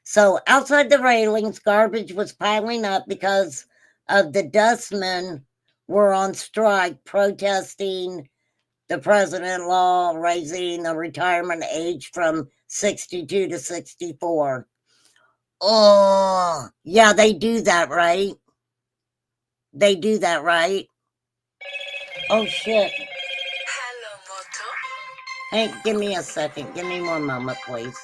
So outside the railings, garbage was piling up because of the dustmen were on strike protesting the president law raising the retirement age from 62 to 64. Oh, yeah, they do that, right? They do that, right? Oh, shit. Hello, Moto. Hey, give me a second. Give me 1 moment, please.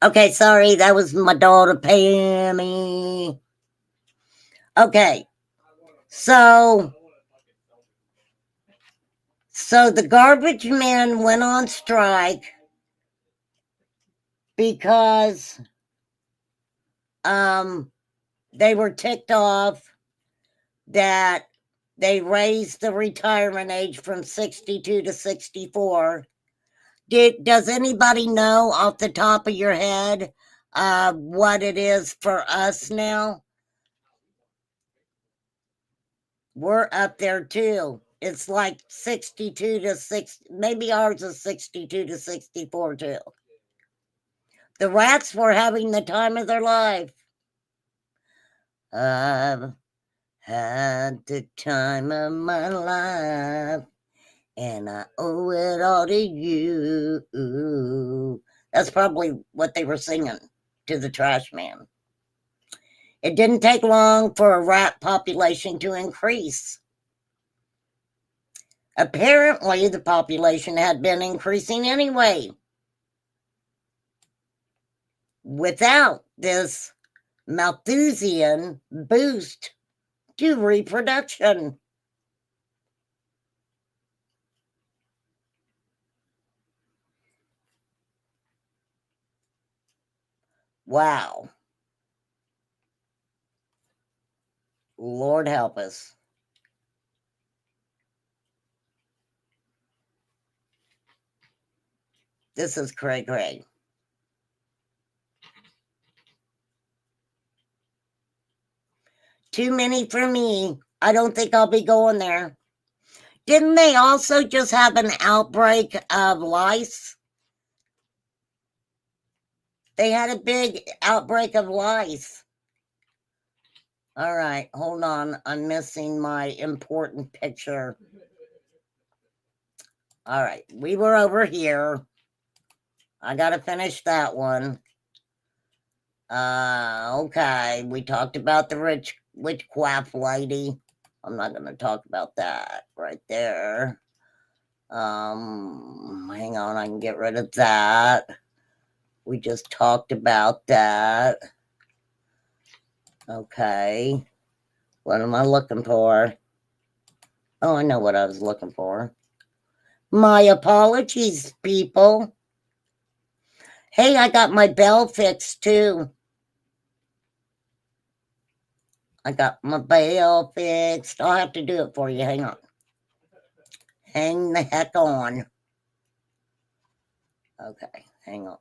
Okay, sorry, that was my daughter Pammy. Okay, so the garbage men went on strike because they were ticked off that they raised the retirement age from 62 to 64. Does anybody know off the top of your head what it is for us now? We're up there too. It's like 62 to 6, maybe ours is 62 to 64 too. The rats were having the time of their life. I've had the time of my life, and I owe it all to you. That's probably what they were singing to the trash man. It didn't take long for a rat population to increase. Apparently, the population had been increasing anyway. Without this Malthusian boost to reproduction. Wow. Lord help us. This is cray-cray. Too many for me. I don't think I'll be going there. Didn't they also just have an outbreak of lice? They had a big outbreak of lice. All right, hold on. I'm missing my important picture. All right, we were over here. I gotta finish that one. Okay. We talked about the rich witchcraft lady. I'm not gonna talk about that right there. Hang on, I can get rid of that. We just talked about that. Okay. What am I looking for? Oh, I know what I was looking for. My apologies, people. Hey, I got my bell fixed too. I got my bell fixed. I'll have to do it for you. Hang on. Hang the heck on. Okay, hang on.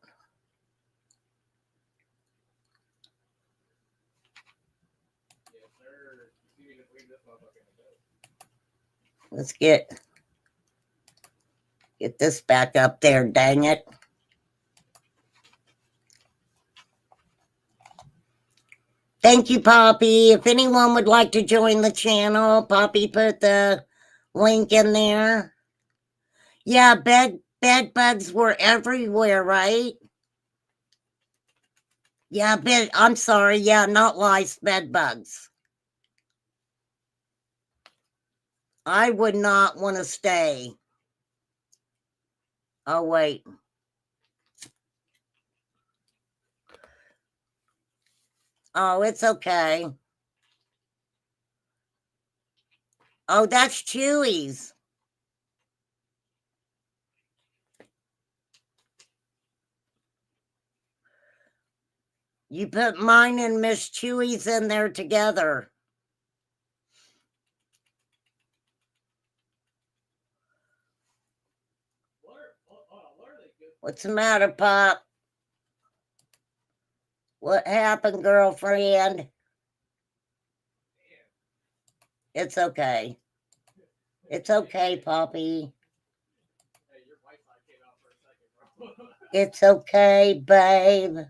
Let's get this back up there, dang it. Thank you, Poppy. If anyone would like to join the channel, Poppy put the link in there. Yeah, bed bugs were everywhere, right? Yeah, I'm sorry. Yeah, not lice, bed bugs. I would not want to stay. Oh, wait. Oh, it's okay. Oh, that's Chewy's. You put mine and Miss Chewy's in there together. What's the matter, Pop? What happened, girlfriend? It's okay. It's okay, Poppy. It's okay, babe.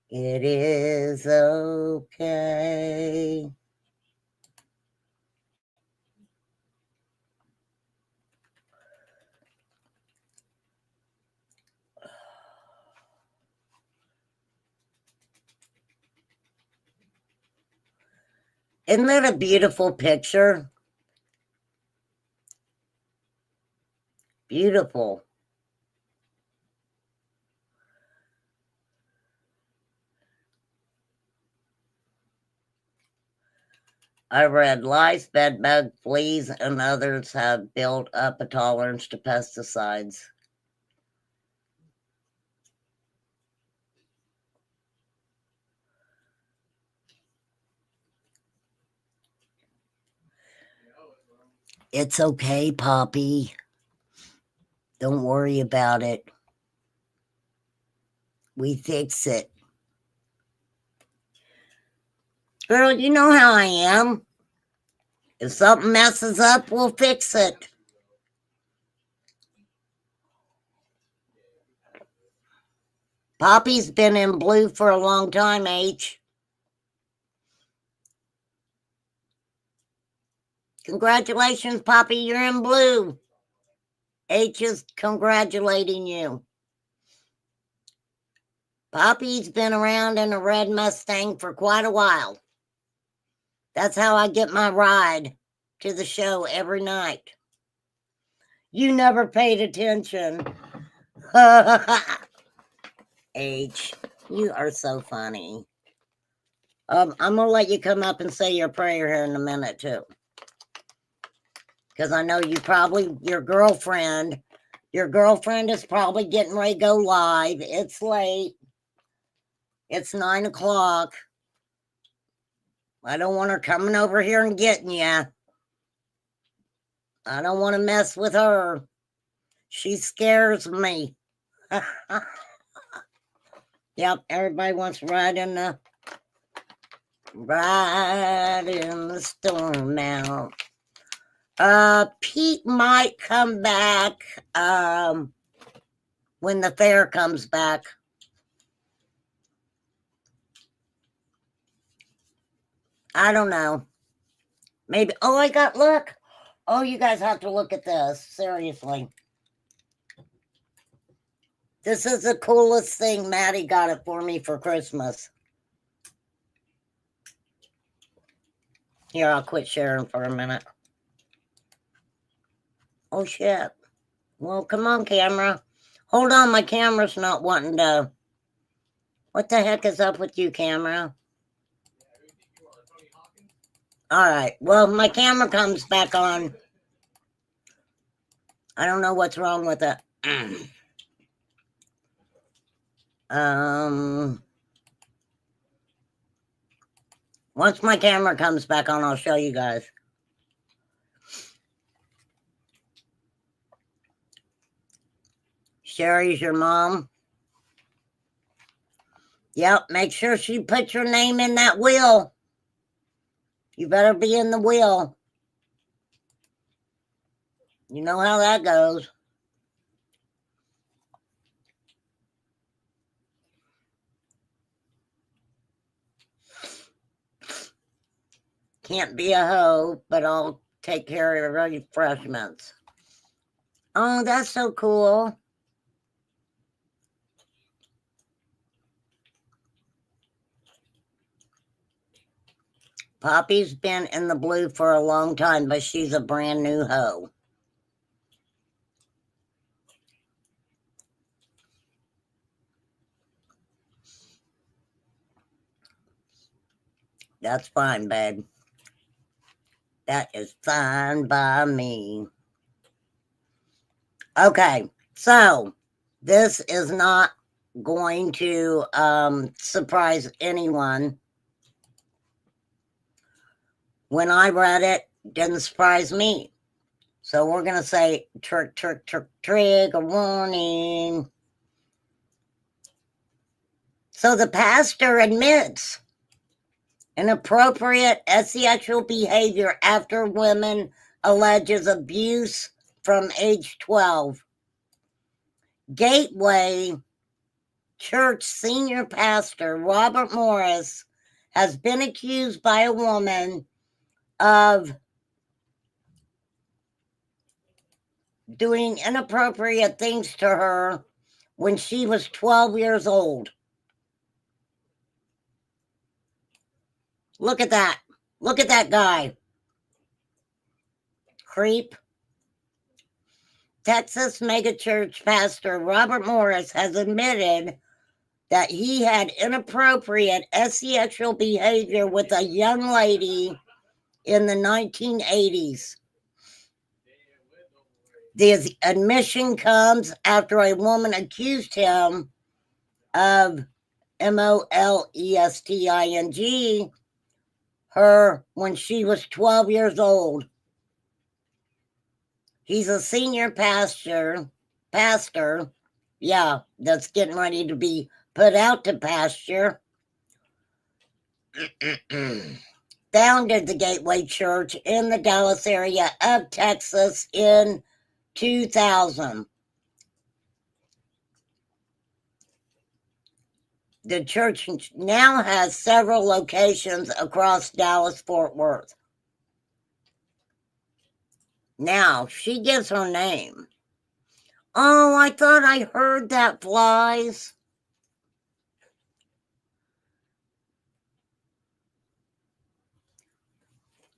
It is okay. Isn't that a beautiful picture? Beautiful. I read lice, bedbug, fleas, and others have built up a tolerance to pesticides. It's okay, Poppy. Don't worry about it. We fix it. Girl, you know how I am. If something messes up, we'll fix it. Poppy's been in blue for a long time, H. Congratulations, Poppy, you're in blue. H is congratulating you. Poppy's been around in a red Mustang for quite a while. That's how I get my ride to the show every night. You never paid attention. H, you are so funny. I'm going to let you come up and say your prayer here in a minute, too. Because I know your girlfriend is probably getting ready to go live. It's late. It's 9 o'clock. I don't want her coming over here and getting you. I don't want to mess with her. She scares me. Yep, everybody wants to ride in the storm now. Pete might come back when the fair comes back. I don't know. Maybe. Oh, look. Oh, you guys have to look at this. Seriously. This is the coolest thing. Maddie got it for me for Christmas. Here, I'll quit sharing for a minute. Oh, shit. Well, come on, camera. Hold on, my camera's not wanting to. What the heck is up with you, camera? All right. Well, my camera comes back on. I don't know what's wrong with it. Once my camera comes back on, I'll show you guys. Sherry's your mom. Yep, make sure she puts your name in that will. You better be in the will. You know how that goes. Can't be a hoe, but I'll take care of your refreshments. Oh, that's so cool. Poppy's been in the blue for a long time, but she's a brand new hoe. That's fine, babe. That is fine by me. Okay, so this is not going to surprise anyone. When I read it, didn't surprise me. So we're going to say trigger warning. So the pastor admits inappropriate sexual behavior after women alleges abuse from age 12. Gateway Church senior pastor Robert Morris has been accused by a woman of doing inappropriate things to her when she was 12 years old. Look at that. Look at that guy. Creep. Texas megachurch pastor Robert Morris has admitted that he had inappropriate sexual behavior with a young lady in the 1980s. The admission comes after a woman accused him of molesting her when she was 12 years old. He's a senior pastor, yeah, that's getting ready to be put out to pasture. Founded the Gateway Church in the Dallas area of Texas in 2000. The church now has several locations across Dallas-Fort Worth. Now, she gives her name. Oh, I thought I heard that, flies.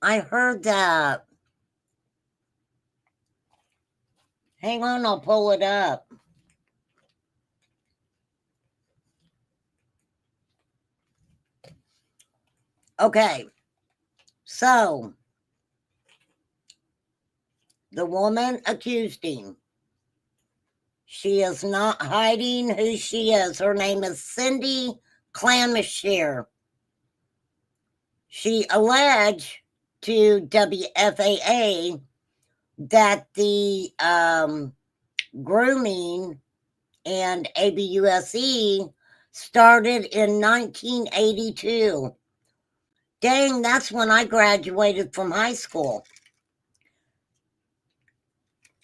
I heard that. Hang on, I'll pull it up. Okay, so the woman accused him. She is not hiding who she is. Her name is Cindy Clamshire. She alleged to WFAA that the grooming and ABUSE started in 1982. Dang, that's when I graduated from high school.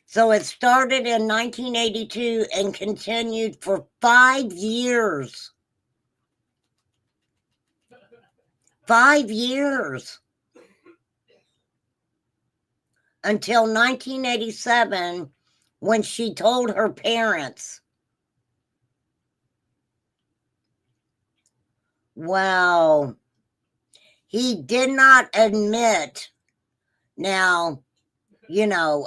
So it started in 1982 and continued for 5 years. 5 years. Until 1987, when she told her parents Well, he did not admit. Now, Mr.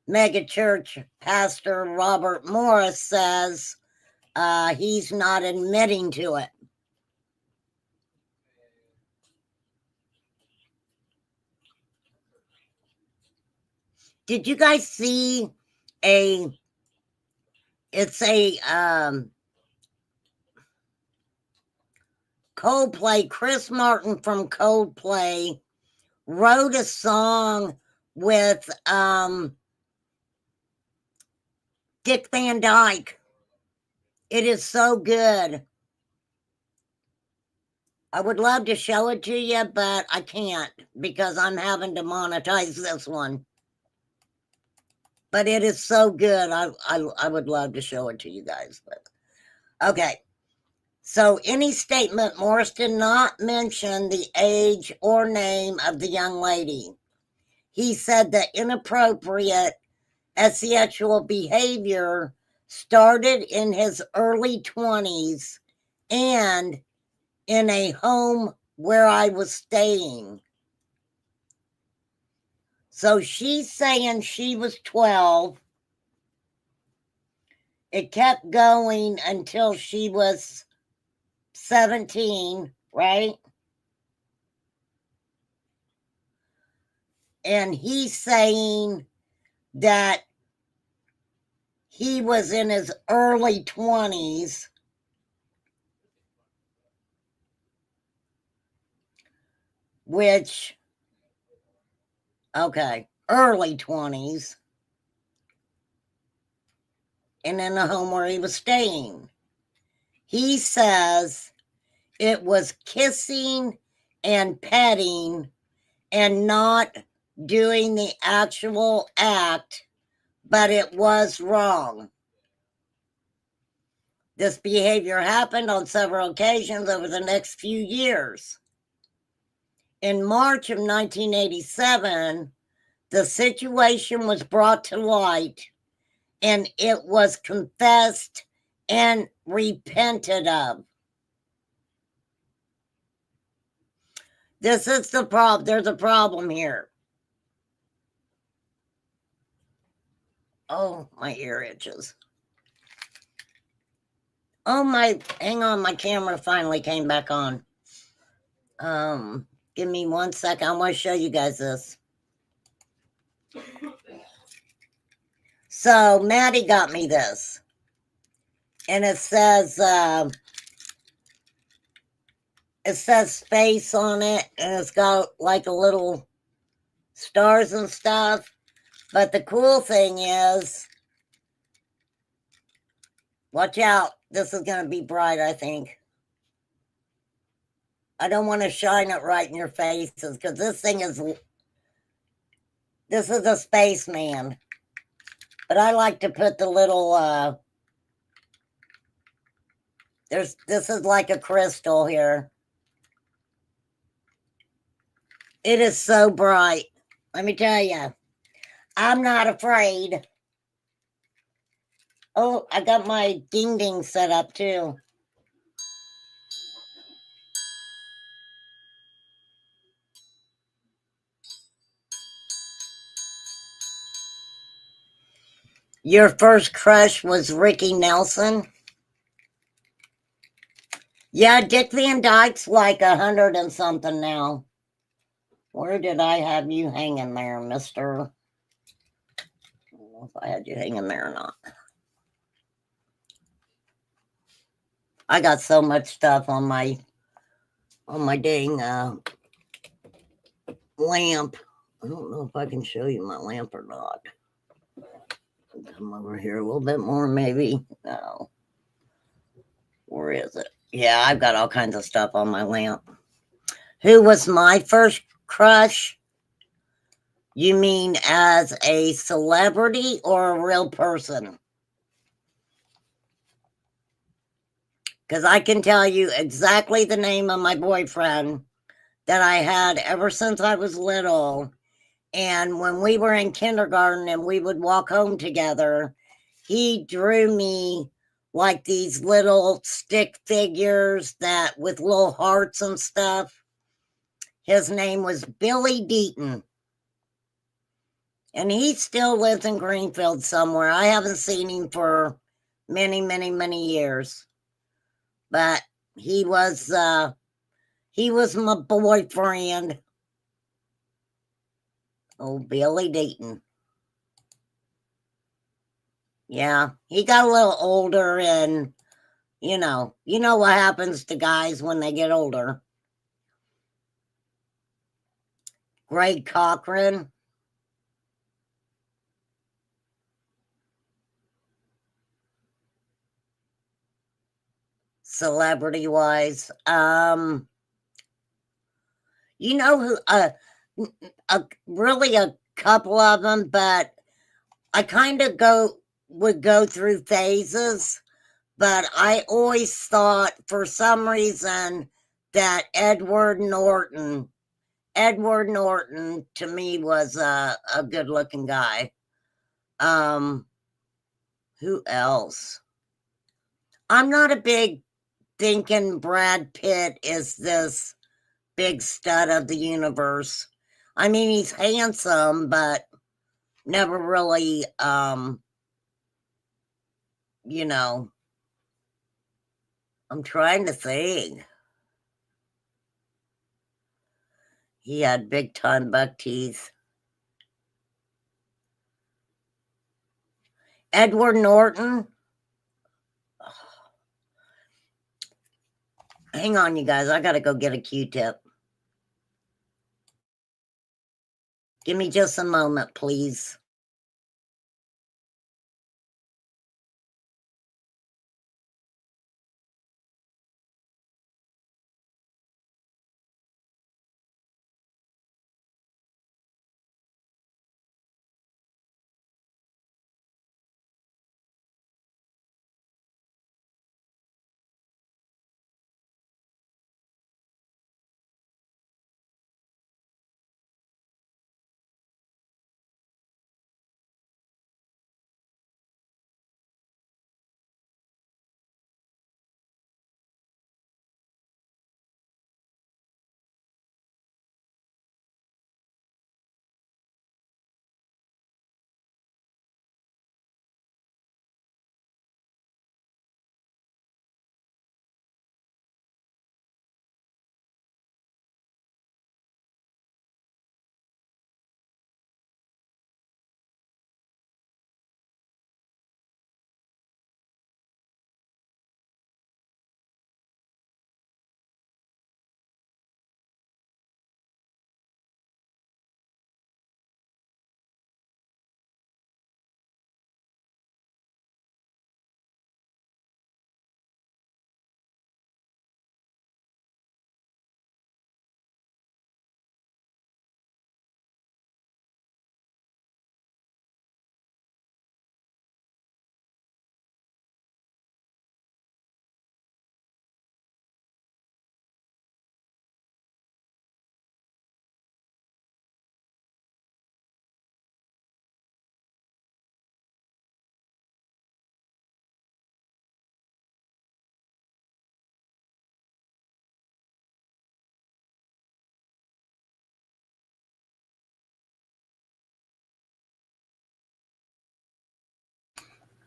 Megachurch Pastor Robert Morris says he's not admitting to it. Did you guys see it's a Coldplay, Chris Martin from Coldplay wrote a song with Dick Van Dyke. It is so good. I would love to show it to you, but I can't because I'm having to monetize this one. But it is so good. I would love to show it to you guys. But okay. So any statement, Morris did not mention the age or name of the young lady. He said that inappropriate sexual behavior started in his early 20s and in a home where I was staying. So she's saying she was 12. It kept going until she was 17, right? And he's saying that he was in his early 20s. Which, okay, early 20s. And in the home where he was staying. He says it was kissing and petting and not doing the actual act, but it was wrong. This behavior happened on several occasions over the next few years. In March of 1987, the situation was brought to light and it was confessed and repented of. This is the problem. There's a problem here. Oh, my ear itches. Oh, hang on, my camera finally came back on. Give me 1 second. I want to show you guys this. So Maddie got me this. And it says space on it, and it's got like a little stars and stuff. But the cool thing is, watch out. This is going to be bright, I think. I don't want to shine it right in your faces because this is a spaceman. But I like to put the little, this is like a crystal here. It is so bright. Let me tell you, I'm not afraid. Oh, I got my ding ding set up too. Your first crush was Ricky Nelson? Yeah, Dick Van Dyke's like 100 and something now. Where did I have you hanging there, mister? I don't know if I had you hanging there or not. I got so much stuff on my dang lamp. I don't know if I can show you my lamp or not. Come over here a little bit more, maybe. No. Where is it? Yeah, I've got all kinds of stuff on my lamp. Who was my first crush? You mean as a celebrity or a real person? Because I can tell you exactly the name of my boyfriend that I had ever since I was little. And when we were in kindergarten and we would walk home together, he drew me like these little stick figures that with little hearts and stuff. His name was Billy Deaton. And he still lives in Greenfield somewhere. I haven't seen him for many, many, many years. But he was my boyfriend. Oh, Billy Deaton. Yeah, he got a little older, and you know what happens to guys when they get older. Greg Cochran. Celebrity wise. You know who really a couple of them, but I kind of would go through phases, but I always thought for some reason that Edward Norton to me was a good looking guy. Who else? I'm not a big thinking Brad Pitt is this big stud of the universe. I mean, he's handsome, but never really, you know, I'm trying to think. He had big time buck teeth. Edward Norton. Hang on, you guys. I got to go get a Q-tip. Give me just a moment, please.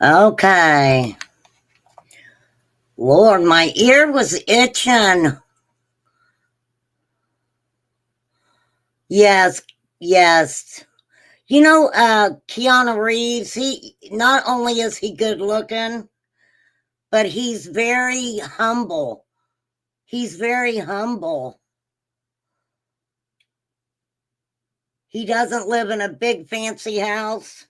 Okay. Lord, my ear was itching. Yes, yes. Keanu Reeves, he not only is he good looking, but he's very humble. He's very humble. He doesn't live in a big fancy house.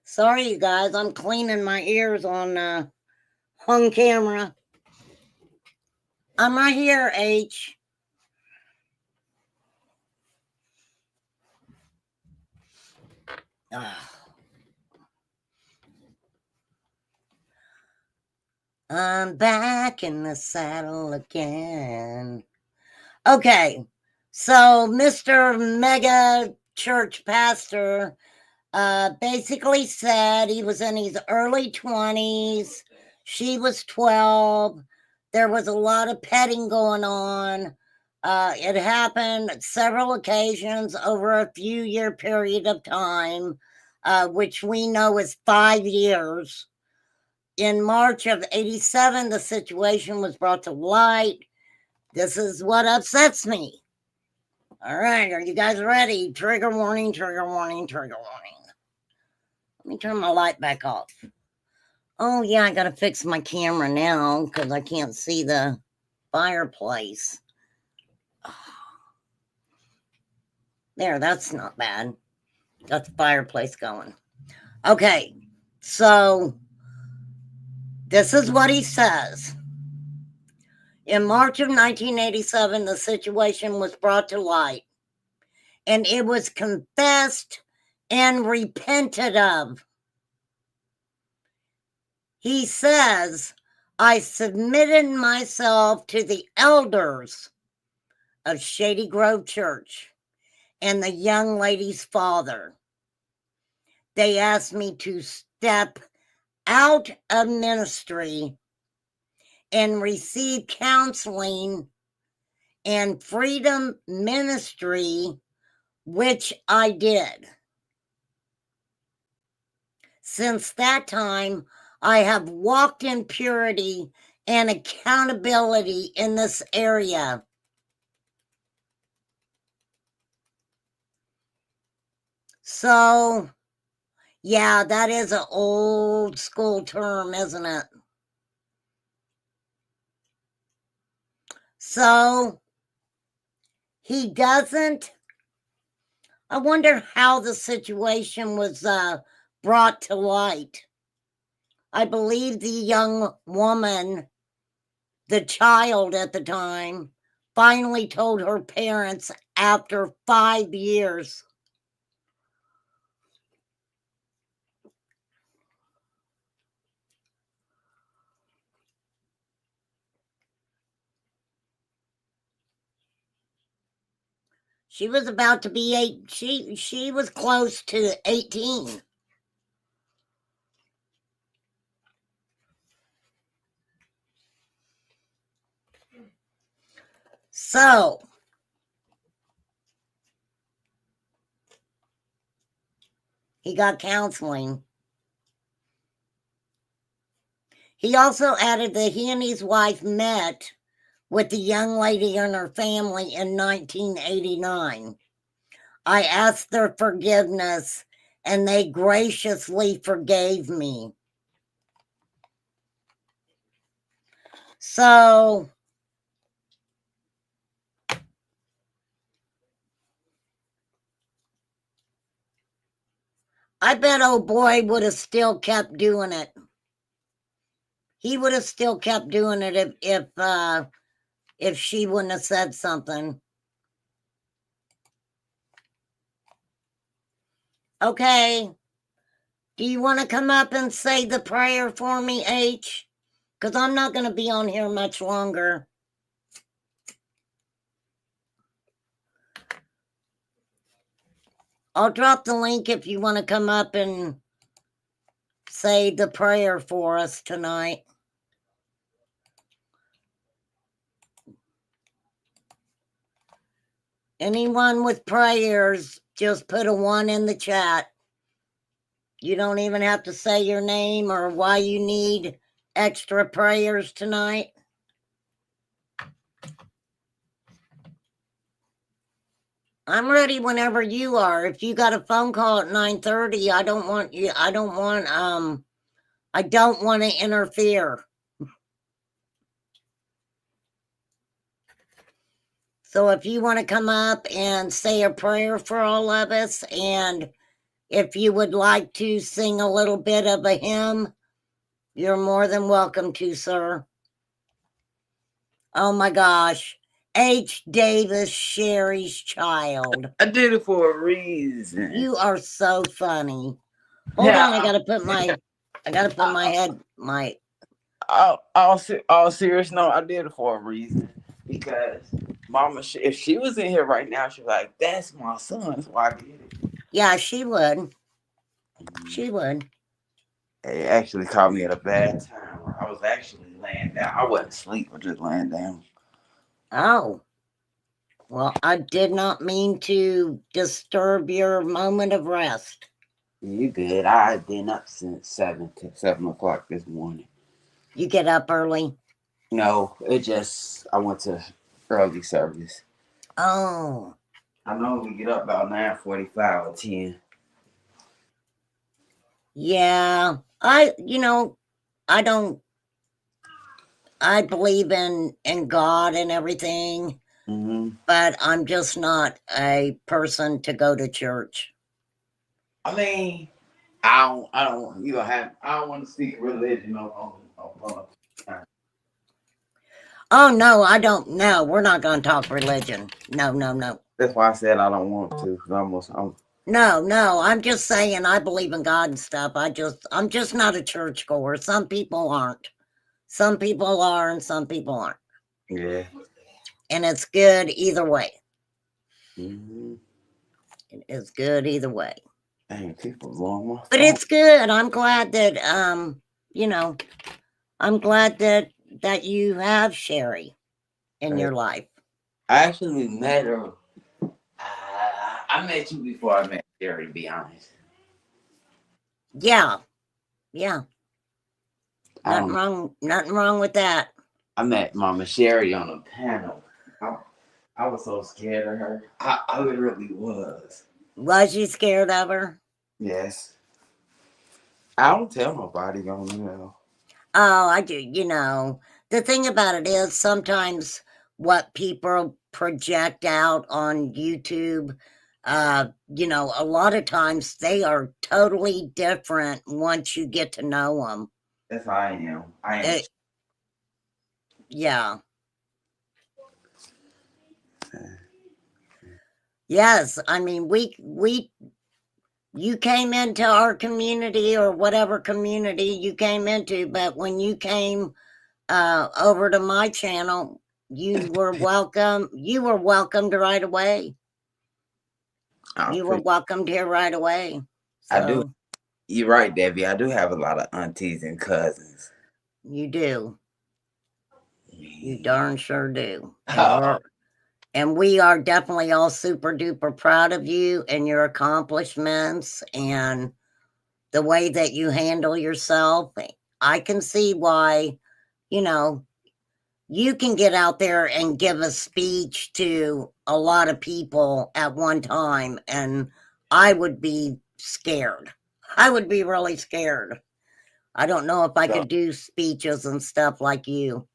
Sorry, you guys, I'm cleaning my ears on camera. I'm right here, H. I'm back in the saddle again. Okay, so Mr. Mega Church Pastor basically said he was in his early 20s. She was 12. There was a lot of petting going on. It happened several occasions over a few year period of time, which we know is 5 years. In March of 87, the situation was brought to light. This is what upsets me. All right, are you guys ready? Trigger warning, trigger warning, trigger warning. Let me turn my light back off. Oh, yeah, I gotta fix my camera now because I can't see the fireplace. There, that's not bad. Got the fireplace going. Okay, so this is what he says. In March of 1987, the situation was brought to light, and it was confessed and repented of. He says, I submitted myself to the elders of Shady Grove Church and the young lady's father. They asked me to step out of ministry and receive counseling and freedom ministry, which I did. Since that time, I have walked in purity and accountability in this area. So, yeah, that is an old school term, isn't it? So, he doesn't. I wonder how the situation was brought to light. I believe the young woman, the child at the time, finally told her parents after 5 years. She was about to be 8. She was close to 18. So, he got counseling. He also added that he and his wife met with the young lady and her family in 1989. I asked their forgiveness and they graciously forgave me. So, I bet old boy would have still kept doing it. He would have still kept doing it if she wouldn't have said something. Okay. Do you want to come up and say the prayer for me, H? Because I'm not going to be on here much longer. I'll drop the link if you want to come up and say the prayer for us tonight. Anyone with prayers, just put a 1 in the chat. You don't even have to say your name or why you need extra prayers tonight. I'm ready whenever you are. If you got a phone call at 9:30, I don't want to interfere. So if you want to come up and say a prayer for all of us, and if you would like to sing a little bit of a hymn, you're more than welcome to, sir. Oh my gosh. H. Davis, Sherry's child. I did it for a reason. You are so funny. Hold on, I gotta put my head, all serious note, I did it for a reason. because Mama, if she was in here right now, she'd be like, "That's my son. That's why I did it." Yeah, she would. She would. It actually caught me at a bad time where I was actually laying down. I wasn't asleep, I was just laying down. Oh. Well, I did not mean to disturb your moment of rest. You good? I had been up since 7 o'clock this morning. You get up early? No, I went to early service. Oh. I normally get up about 9:45 or 10. Yeah. I believe in God and everything, but I'm just not a person to go to church. I mean, I don't want to speak religion on. Oh no, I don't. No, we're not going to talk religion. No. That's why I said I don't want to. No. I'm just saying I believe in God and stuff. I'm just not a churchgoer. Some people aren't. Some people are, and some people aren't. Yeah. And it's good either way. Mm-hmm. It's good either way. Dang, people blowing my phone. But it's good. I'm glad that I'm glad that you have Sherry in your life. I actually met her. I met you before I met Sherry, to be honest. Yeah. Nothing wrong with that. I met Mama Sherry on a panel. I was so scared of her. I literally was. Was you scared of her? Yes. I don't tell nobody on email. Oh, I do. The thing about it is sometimes what people project out on YouTube, a lot of times they are totally different once you get to know them. That's how I am. Yeah. Yes, I mean you came into our community or whatever community you came into, but when you came over to my channel, you were welcome. You were welcomed right away. You were welcomed here right away. So, I do. You're right, Debbie. I do have a lot of aunties and cousins. You do. You darn sure do. And we are definitely all super duper proud of you and your accomplishments and the way that you handle yourself. I can see why, you can get out there and give a speech to a lot of people at one time, and I would be scared. I would be really scared. I don't know if I could do speeches and stuff like you.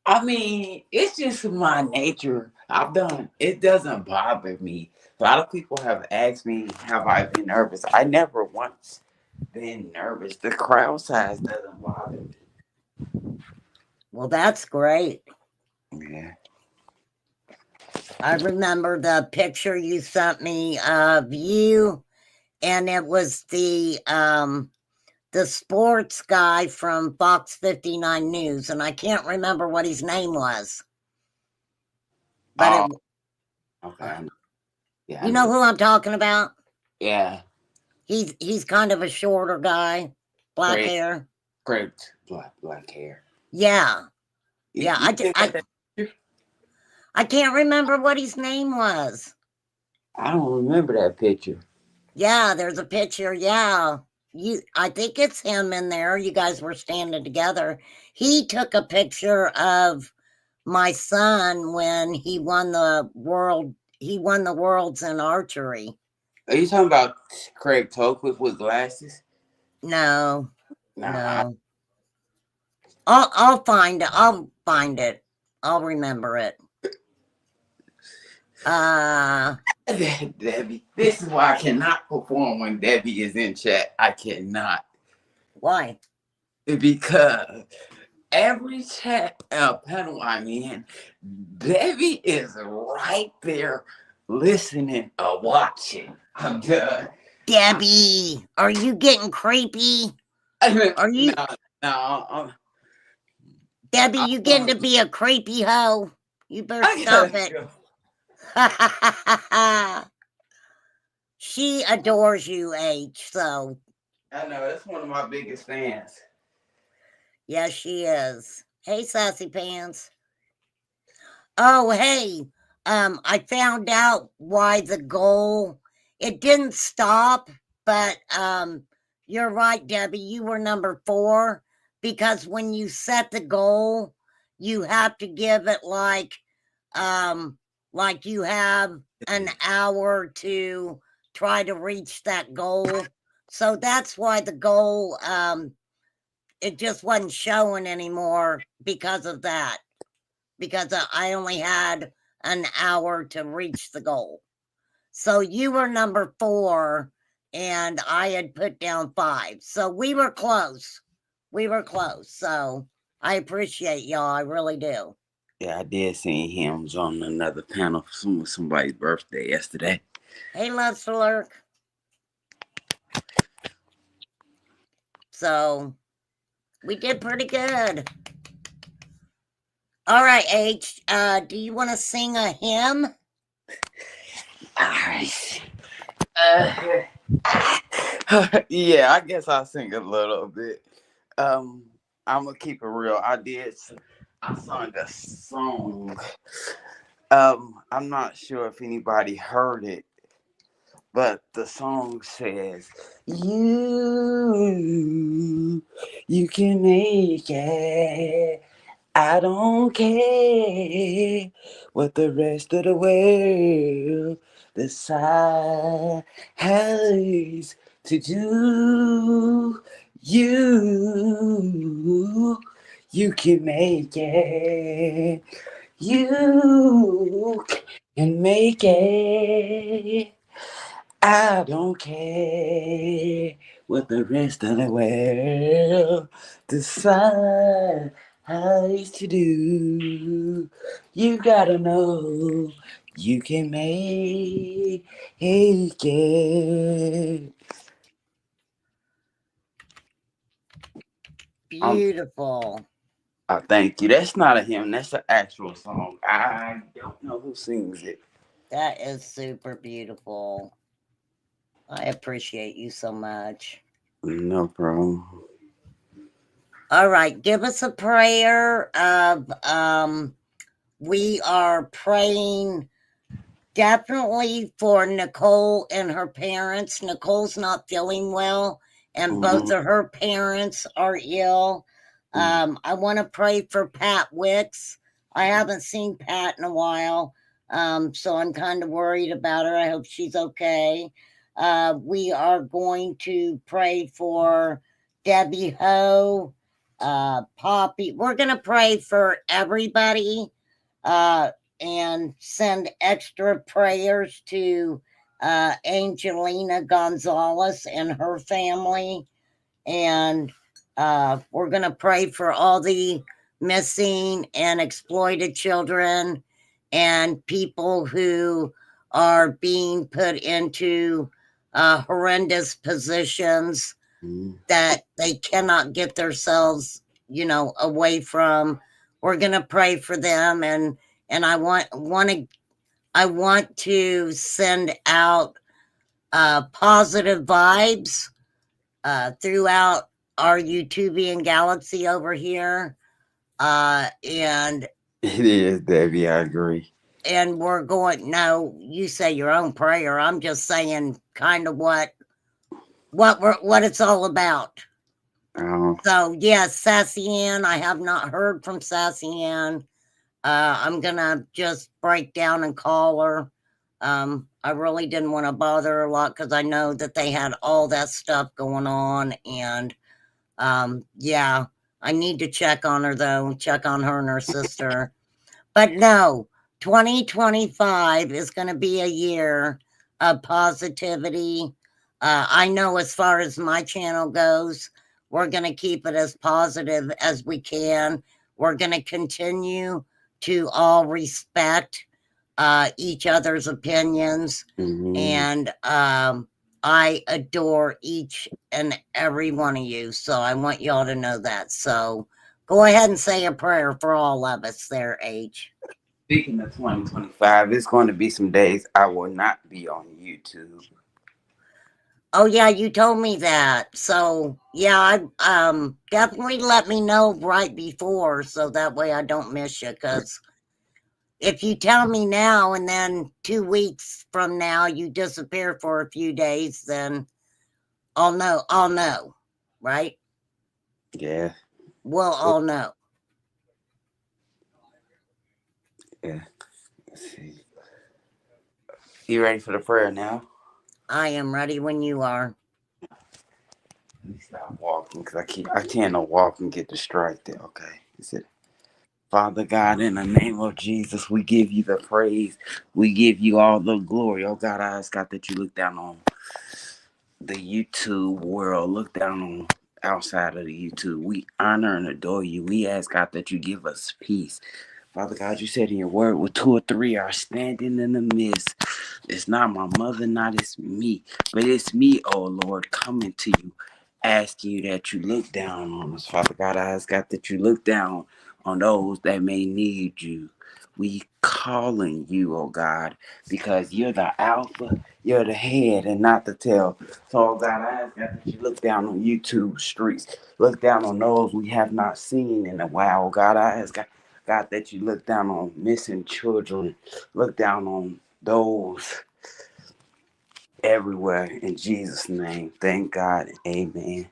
I mean, it's just my nature. It doesn't bother me. A lot of people have asked me, have I been nervous? I never once been nervous. The crowd size doesn't bother me. Well, that's great. Yeah. I remember the picture you sent me of you, and it was the sports guy from Fox 59 News, and I can't remember what his name was. But okay. Yeah. You know who I'm talking about? Yeah. He's kind of a shorter guy, black hair. Great black hair. Yeah. Yeah, I can't remember what his name was. I don't remember that picture. Yeah, there's a picture. Yeah. I think it's him in there. You guys were standing together. He took a picture of my son when he won the worlds in archery. Are you talking about Craig Tolkwick with glasses? No. No. I'll find it. I'll remember it. Debbie, this is why I cannot perform when Debbie is in chat. I cannot. Why? Because every chat panel I'm in, Debbie is right there listening or watching. I'm done. Debbie, are you getting creepy? Are you? No. Debbie, you getting to be a creepy hoe? You better I stop gotta it. go. She adores you, H. So, I know that's one of my biggest fans. yes, she is. Hey, Sassy Pants. Oh, hey. I found out why the goal it didn't stop, but you're right, Debbie. You were number 4 because when you set the goal, you have to give it like you have an hour to try to reach that goal. So that's why the goal it just wasn't showing anymore because of that. Because I only had an hour to reach the goal. So you were number 4 and I had put down 5. So we were close. We were close. So I appreciate y'all. I really do. Yeah, I did see him on another panel for somebody's birthday yesterday. Hey, Love Lurk. So we did pretty good. All right, H. Do you want to sing a hymn? All right. Yeah, I guess I'll sing a little bit. I'm gonna keep it real. I sung a song. I'm not sure if anybody heard it, but the song says, You can make it. I don't care what the rest of the world decides to do. You can make it. You can make it. I don't care what the rest of the world decides to do. You gotta know you can make it. Beautiful. Thank you. That's not a hymn. That's an actual song. I don't know who sings it. That is super beautiful. I appreciate you so much. No problem. All right, give us a prayer of we are praying definitely for Nicole and her parents. Nicole's not feeling well, and both of her parents are ill. I want to pray for Pat Wicks. I haven't seen Pat in a while, so I'm kind of worried about her. I hope she's okay. We are going to pray for Debbie Ho, Poppy. We're going to pray for everybody. And send extra prayers to Angelina Gonzalez and her family. And we're going to pray for all the missing and exploited children and people who are being put into horrendous positions that they cannot get themselves, away from. We're going to pray for them, and I want to send out positive vibes throughout our YouTubian galaxy over here, and It is, Debbie. I agree. And we're going. No, you say your own prayer. I'm just saying, kind of what it's all about. So yes, Sassy Ann. I have not heard from Sassy Ann. I'm gonna just break down and call her. I really didn't want to bother her a lot because I know that they had all that stuff going on, and yeah, I need to check on her though, check on her and her sister. But no, 2025 is going to be a year of positivity. I know as far as my channel goes, we're going to keep it as positive as we can. We're going to continue to all respect each other's opinions. And I adore each and every one of you. So I want y'all to know that. So go ahead and say a prayer for all of us there, H. Speaking of 2025, it's going to be some days I will not be on YouTube. Oh yeah, you told me that. So yeah, definitely let me know right before so that way I don't miss you. Because if you tell me now and then 2 weeks from now you disappear for a few days, then I'll know, right? Yeah, We'll all know. yeah. Let's see. You ready for the prayer now? I am ready when you are. Let me stop walking because I tend to walk and get distracted. Okay, is it? Father God, in the name of Jesus, we give you the praise. We give you all the glory. Oh God, I ask God that you look down on the YouTube world, look down on outside of the YouTube. We honor and adore you. We ask God that you give us peace. Father God, you said in your word, with two or three are standing in the midst. It's not my mother, not it's me, but it's me, oh Lord, coming to you, asking you that you look down on us. Father God, I ask God that you look down on those that may need you. We calling you, oh God, because you're the Alpha, you're the head and not the tail. So, oh God, I ask God that you look down on YouTube streets, look down on those we have not seen in a while. Oh God, I ask God, that you look down on missing children, look down on those everywhere in Jesus' name. Thank God. Amen.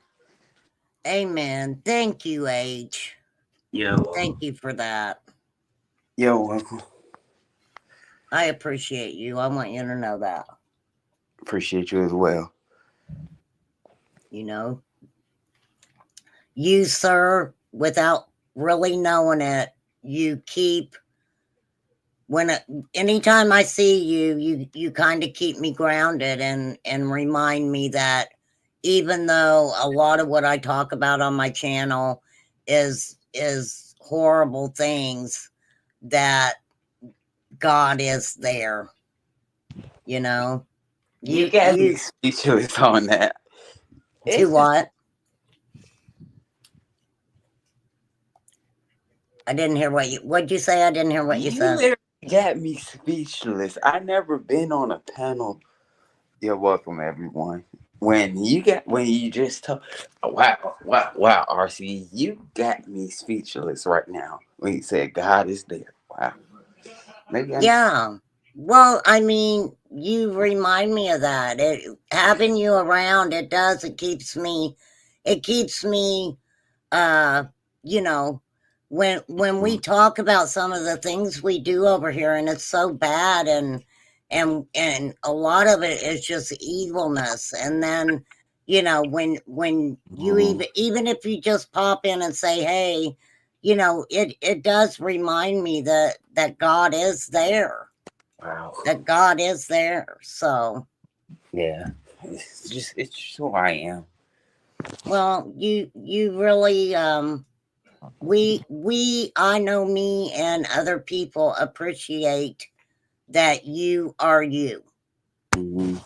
Amen. Thank you, H. Thank Yo, you for that. you're welcome. I appreciate you. I want you to know that. Appreciate you as well. You know, you, sir, without really knowing it, you keep anytime I see you, you kind of keep me grounded and remind me that even though a lot of what I talk about on my channel is horrible things, that God is there. You know, You you got me you speechless on that. to It's just what? I didn't hear what'd you say? I didn't hear what you you said. literally got me speechless. I never been on a panel. You're welcome, everyone. When you just told, wow, RC, you got me speechless right now. When you said God is there, wow. Maybe I. Yeah. Well, I mean, you remind me of that. Having you around, it keeps me, uh, you know, when we talk about some of the things we do over here, and it's so bad, and a lot of it is just evilness. And then, when you even if you just pop in and say, hey, it does remind me that God is there. Wow. That God is there. So, Yeah. It's just who I am. well, you really I know me and other people appreciate that you are you. Hmm.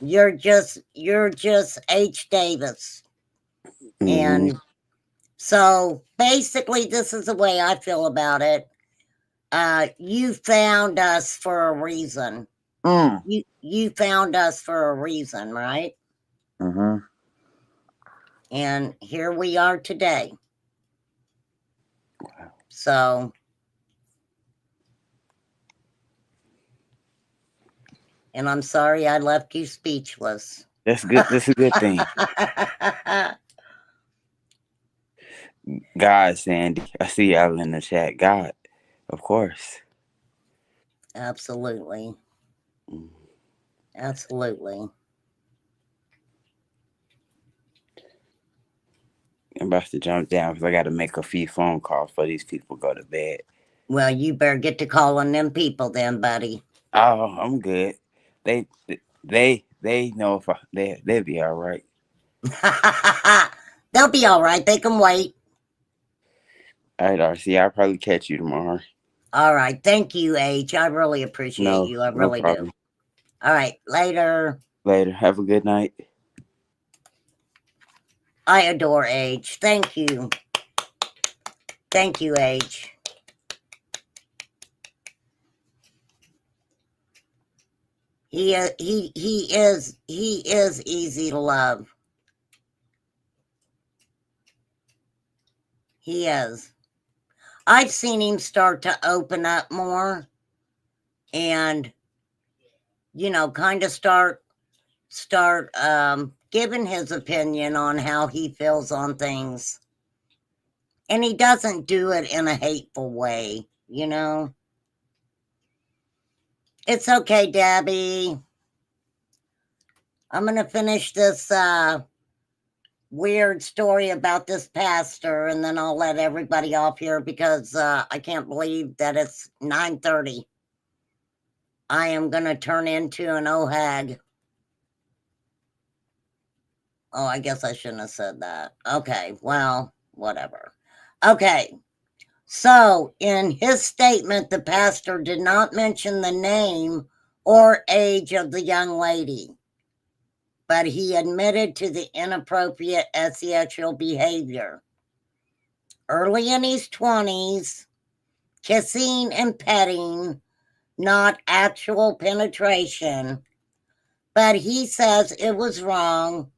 You're just H. Davis. Hmm. And so basically this is the way I feel about it. You found us for a reason. Mm. You found us for a reason, right? Hmm. And here we are today. So, and I'm sorry I left you speechless. That's good. That's a good thing. God, Sandy. I see y'all in the chat. God, of course. Absolutely. Mm. Absolutely. I'm about to jump down because I got to make a few phone calls for these people go to bed. Well, you better get to calling them people then, buddy. Oh, I'm good. They they know if they'll be all right. They'll be all right. They can wait. All right, RC. I'll probably catch you tomorrow. All right. Thank you, H. I really appreciate No, you. I no really do. problem. All right. Later. Later. Have a good night. I adore H. Thank you. Thank you, H. He is easy to love. He is. I've seen him start to open up more and, you know, kind of start giving his opinion on how he feels on things. And he doesn't do it in a hateful way, you know. It's okay, Debbie. I'm going to finish this weird story about this pastor, and then I'll let everybody off here because I can't believe that it's 9:30. I am going to turn into an OHAG. Oh, I guess I shouldn't have said that. Okay, well, whatever. Okay, so in his statement, the pastor did not mention the name or age of the young lady, but he admitted to the inappropriate sexual behavior. Early in his 20s, kissing and petting, not actual penetration, but he says it was wrong.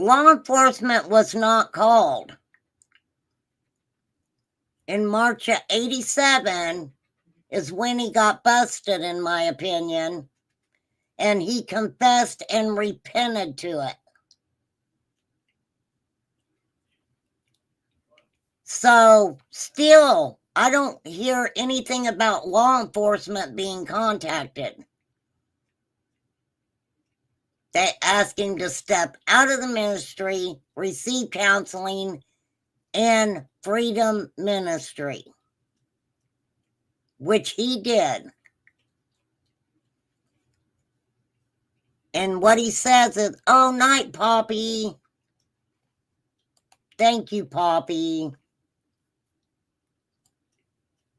Law enforcement was not called. In March of '87 is when he got busted, in my opinion, and he confessed and repented to it. So still, I don't hear anything about law enforcement being contacted. They ask him to step out of the ministry, receive counseling, and freedom ministry, which he did. And what he says is, "Oh, night, Poppy. Thank you, Poppy.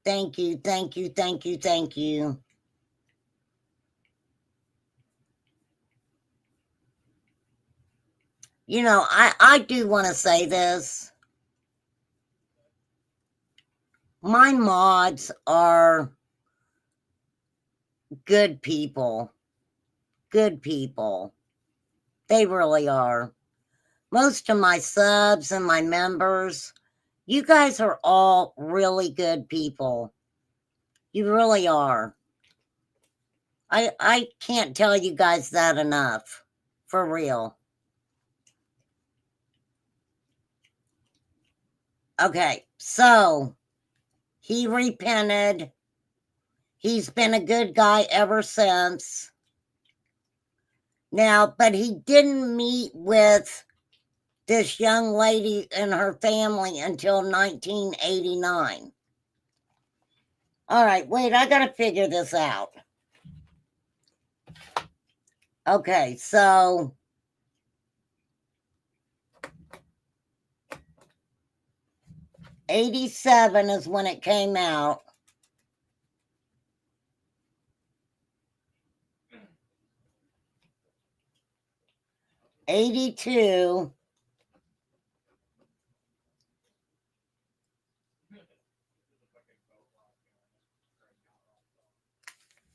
Thank you, thank you, thank you, thank you." You know, I do want to say this. My mods are good people. Good people. They really are. Most of my subs and my members, you guys are all really good people. You really are. I can't tell you guys that enough. For real. Okay, so he repented. He's been a good guy ever since. Now, but he didn't meet with this young lady and her family until 1989. All right, wait, I got to figure this out. Okay, so '87 is when it came out. '82.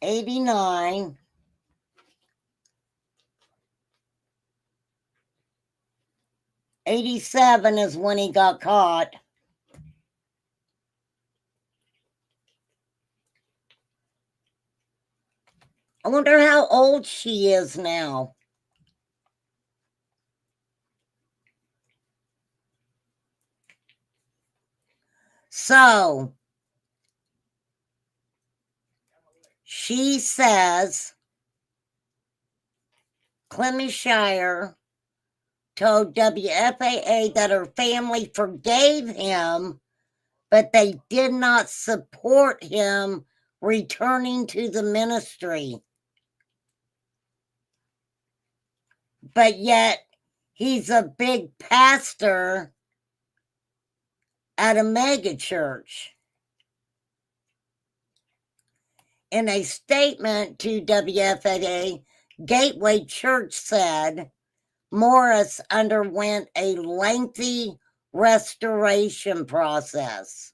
'89. '87 is when he got caught. I wonder how old she is now. So, she says Clemmy Shire told WFAA that her family forgave him, but they did not support him returning to the ministry. But yet, he's a big pastor at a mega church. In a statement to WFAA, Gateway Church said, Morris underwent a lengthy restoration process.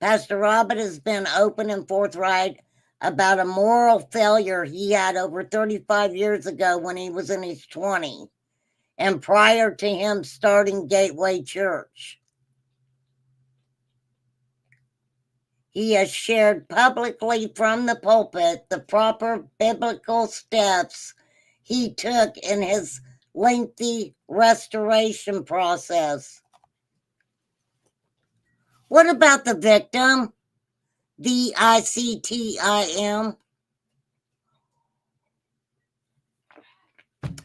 Pastor Robert has been open and forthright about a moral failure he had over 35 years ago when he was in his 20s and prior to him starting Gateway Church. He has shared publicly from the pulpit the proper biblical steps he took in his lengthy restoration process. What about the victim? VICTIM.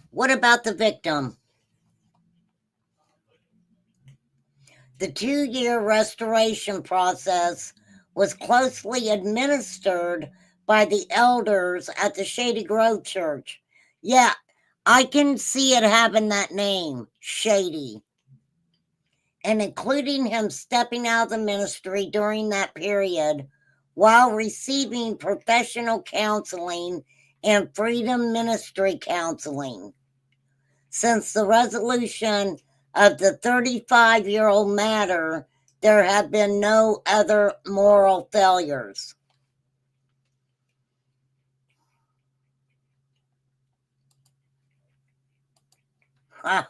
What about the victim? The 2-year restoration process was closely administered by the elders at the Shady Grove Church. Yeah, I can see it having that name, Shady. And including him stepping out of the ministry during that period while receiving professional counseling and freedom ministry counseling. Since the resolution of the 35-year-old matter, there have been no other moral failures. Huh.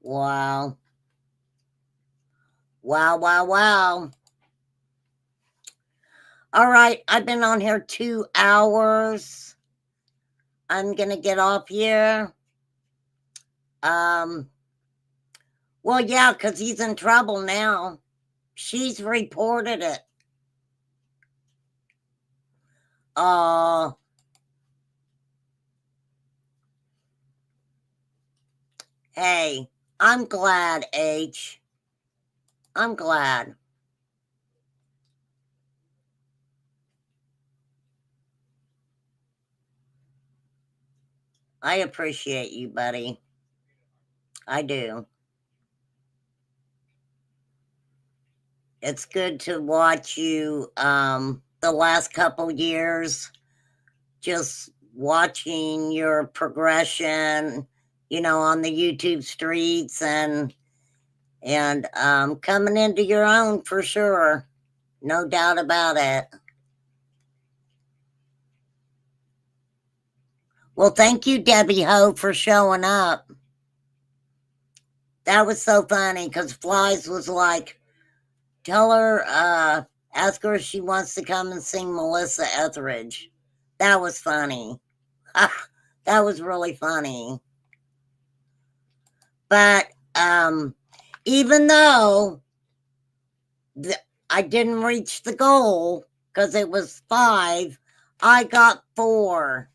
Wow. Wow. All right, I've been on here 2 hours. I'm going to get off here. Well, yeah, because he's in trouble now. She's reported it. Hey, I'm glad, H. I'm glad. I appreciate you, buddy. I do. It's good to watch you the last couple years, just watching your progression, on the YouTube streets and coming into your own for sure. No doubt about it. Well, thank you, Debbie Ho, for showing up. That was so funny because Flies was like, tell her, ask her if she wants to come and sing Melissa Etheridge. That was funny. That was really funny. But even though I didn't reach the goal because it was 5, I got 4.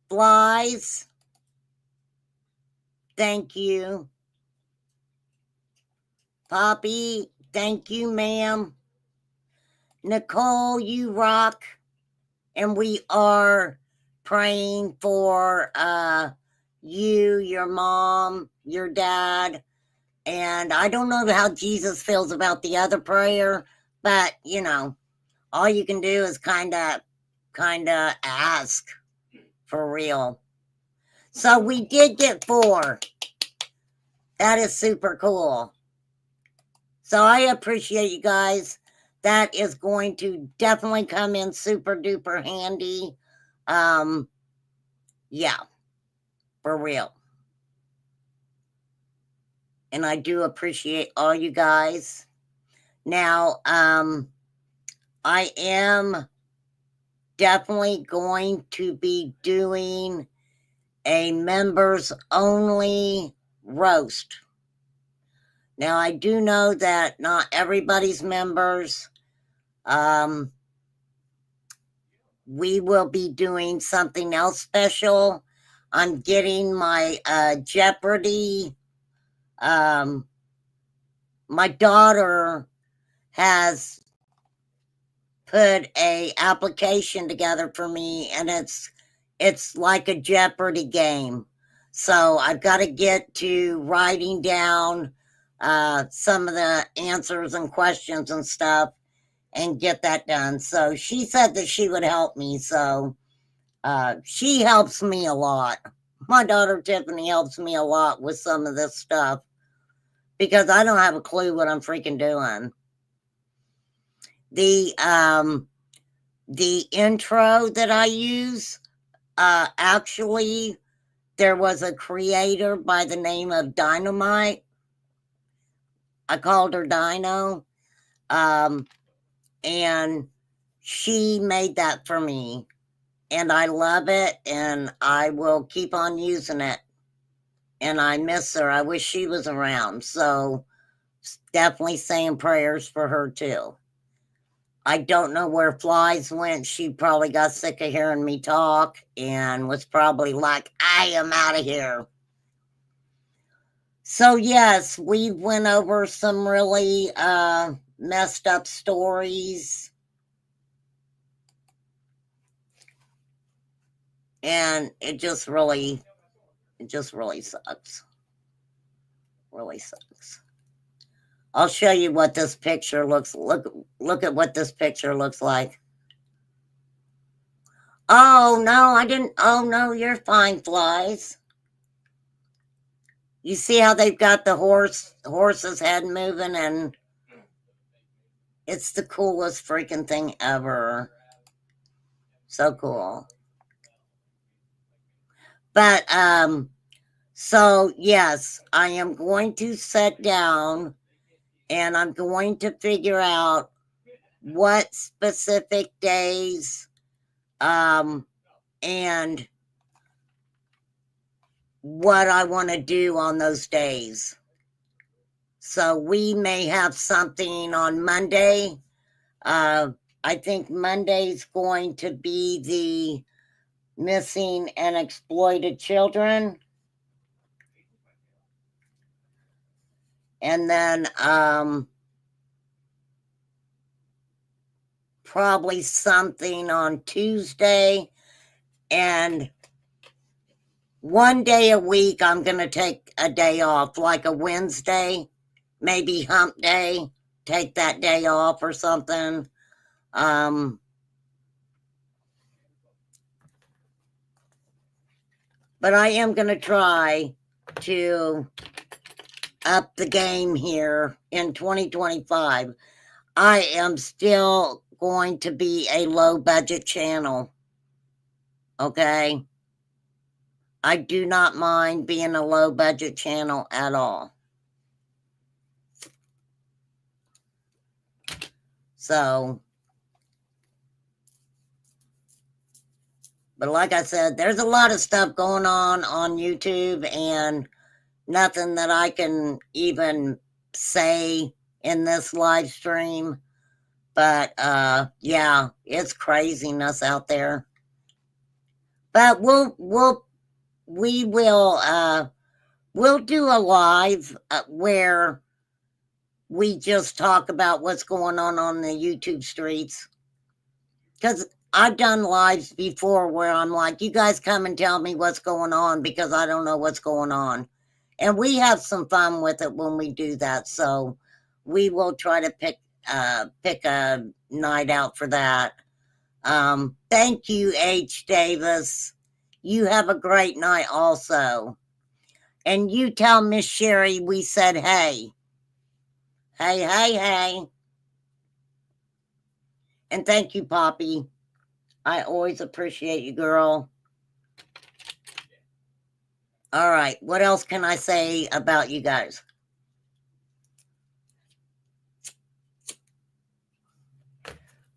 Flies, thank you. Poppy, thank you, ma'am. Nicole, you rock. And we are praying for you, your mom, your dad. And I don't know how Jesus feels about the other prayer, but, all you can do is kind of ask for real. So we did get 4. That is super cool. So I appreciate you guys. That is going to definitely come in super duper handy. Yeah, for real. And I do appreciate all you guys. Now, I am definitely going to be doing a members only roast. Now, I do know that not everybody's members. We will be doing something else special. I'm getting my Jeopardy. My daughter has put a application together for me, and it's like a Jeopardy game. So I've got to get to writing down some of the answers and questions and stuff and get that done. So she said that she would help me. So She helps me a lot. My daughter Tiffany helps me a lot with some of this stuff because I don't have a clue what I'm freaking doing. The intro that I use, actually, there was a creator by the name of Dynamite. I called her Dino. And she made that for me. And I love it, and I will keep on using it. And I miss her. I wish she was around. So definitely saying prayers for her too. I don't know where Flies went. She probably got sick of hearing me talk and was probably like, I am out of here. So yes, we went over some really messed up stories. And it just really sucks. Really sucks. I'll show you what this picture looks. Look at what this picture looks like. Oh no, I didn't. Oh no, you're fine, Flies. You see how they've got the horse's head moving, and it's the coolest freaking thing ever. So cool. But so yes, I am going to sit down and I'm going to figure out what specific days and what I want to do on those days. So we may have something on Monday. I think Monday's going to be the missing and exploited children. And then probably something on Tuesday. And one day a week, I'm going to take a day off, like a Wednesday, maybe hump day, take that day off or something. But I am going to try to up the game here in 2025. I am still going to be a low budget channel. Okay? I do not mind being a low budget channel at all. So, but like I said, there's a lot of stuff going on YouTube and nothing that I can even say in this live stream. But yeah, it's craziness out there. But we'll do a live where we just talk about what's going on the YouTube streets. Because I've done lives before where I'm like, you guys come and tell me what's going on because I don't know what's going on. And we have some fun with it when we do that. So we will try to pick a night out for that. Thank you, H. Davis. You have a great night also. And you tell Miss Sherry we said hey. Hey. And thank you, Poppy. I always appreciate you, girl. All right. What else can I say about you guys?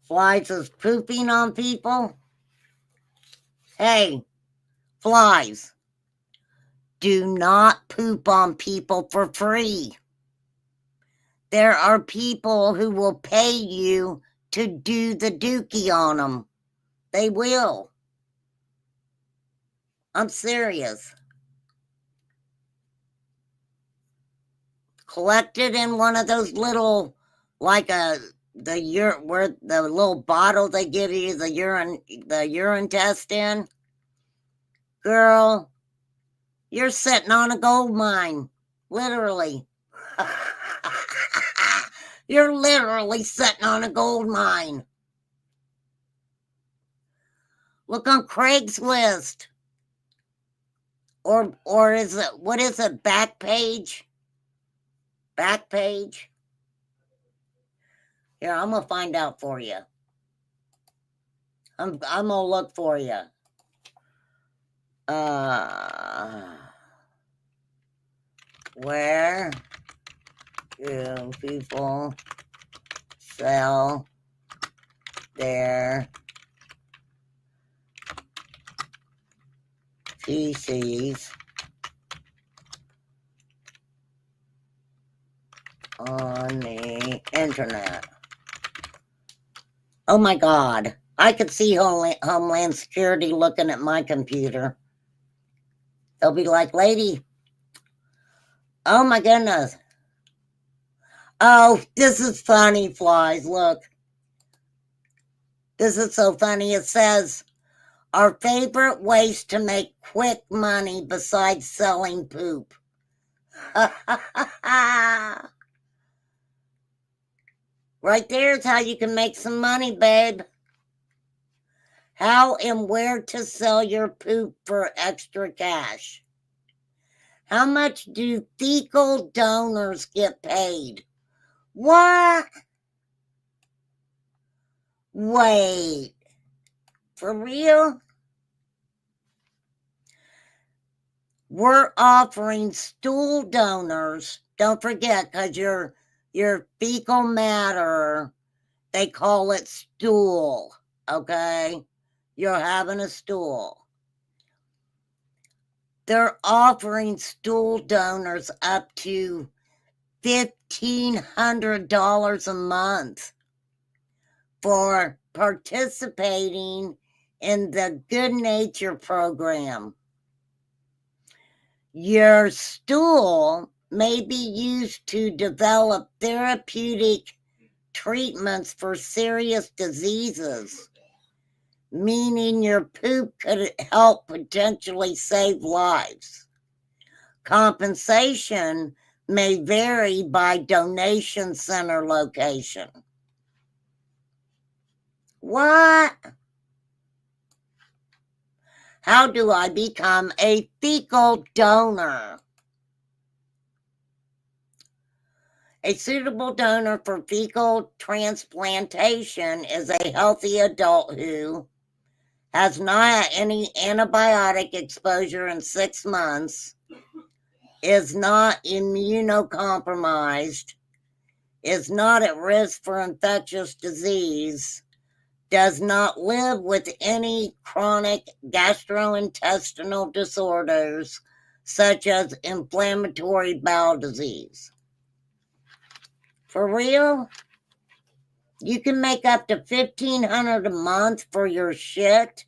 Flies is pooping on people. Hey, Flies, do not poop on people for free. There are people who will pay you to do the dookie on them. They will. I'm serious. Collect it in one of those little, like where the little bottle they give you the urine test in. Girl, you're sitting on a gold mine. Literally. You're literally sitting on a gold mine. Look on Craigslist. Or is it, what is it, Backpage? Backpage? Here, I'm gonna find out for you. I'm gonna look for you. Where do people sell their PCs on the internet? Oh my God. I could see Homeland Security looking at my computer. They'll be like, lady, oh my goodness. Oh, this is funny, Flies. Look. This is so funny. It says, our favorite ways to make quick money besides selling poop. Right there is how you can make some money, babe. How and where to sell your poop for extra cash. How much do fecal donors get paid? What? Wait. For real? We're offering stool donors. Don't forget, because your fecal matter, they call it stool, okay? You're having a stool. They're offering stool donors up to $1,500 a month for participating in the Good Nature program. Your stool may be used to develop therapeutic treatments for serious diseases, meaning your poop could help potentially save lives. Compensation may vary by donation center location. What? How do I become a fecal donor? A suitable donor for fecal transplantation is a healthy adult who has not had any antibiotic exposure in 6 months, is not immunocompromised, is not at risk for infectious disease, does not live with any chronic gastrointestinal disorders such as inflammatory bowel disease. For real? You can make up to $1,500 a month for your shit?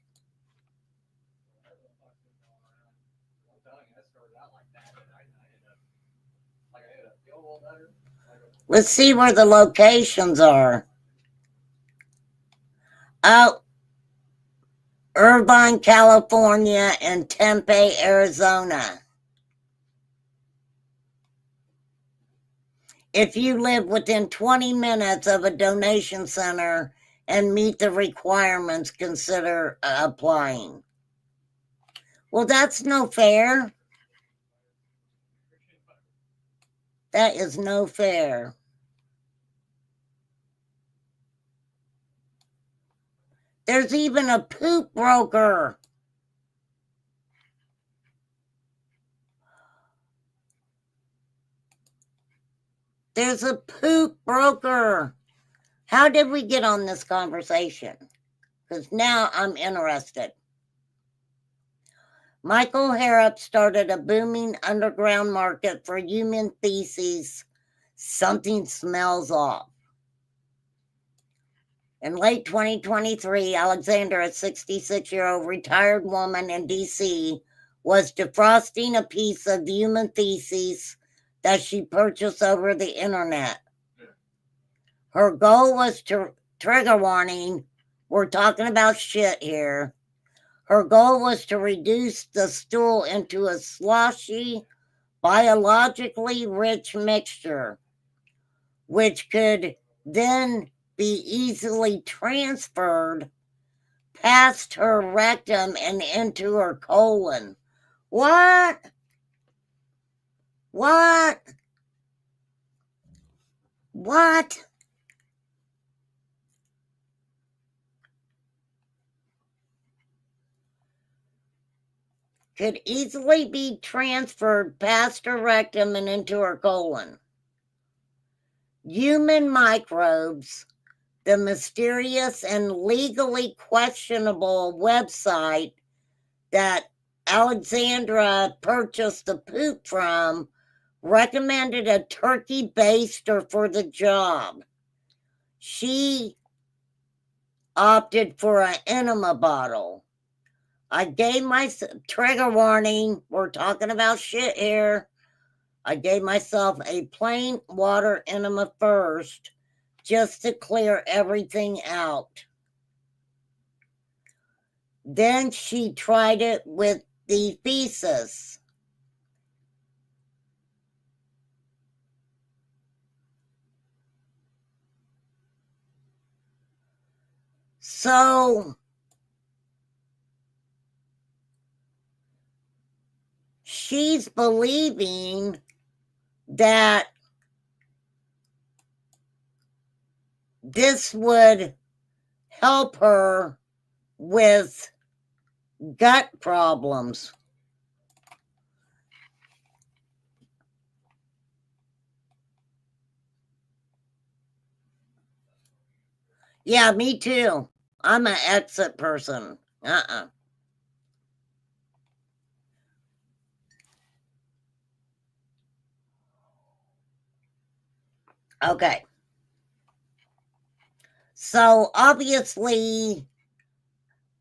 Let's see where the locations are. Oh, Irvine, California, and Tempe, Arizona. If you live within 20 minutes of a donation center and meet the requirements, consider applying. Well, that's no fair. That is no fair. There's even a poop broker. There's a poop broker. How did we get on this conversation? Because now I'm interested. Michael Harrop started a booming underground market for human feces. Something smells off. In late 2023, Alexander, a 66-year-old retired woman in D.C., was defrosting a piece of human feces that she purchased over the internet. Her goal was to, trigger warning, we're talking about shit here. Her goal was to reduce the stool into a sloshy, biologically rich mixture, which could then be easily transferred past her rectum and into her colon. What? What? What? Could easily be transferred past her rectum and into her colon. Human microbes, the mysterious and legally questionable website that Alexandra purchased the poop from, recommended a turkey baster for the job. She opted for an enema bottle. I gave myself, trigger warning, we're talking about shit here. I gave myself a plain water enema first, just to clear everything out. Then she tried it with the feces. So she's believing that this would help her with gut problems. Yeah, me too. I'm an exit person. Okay. So obviously,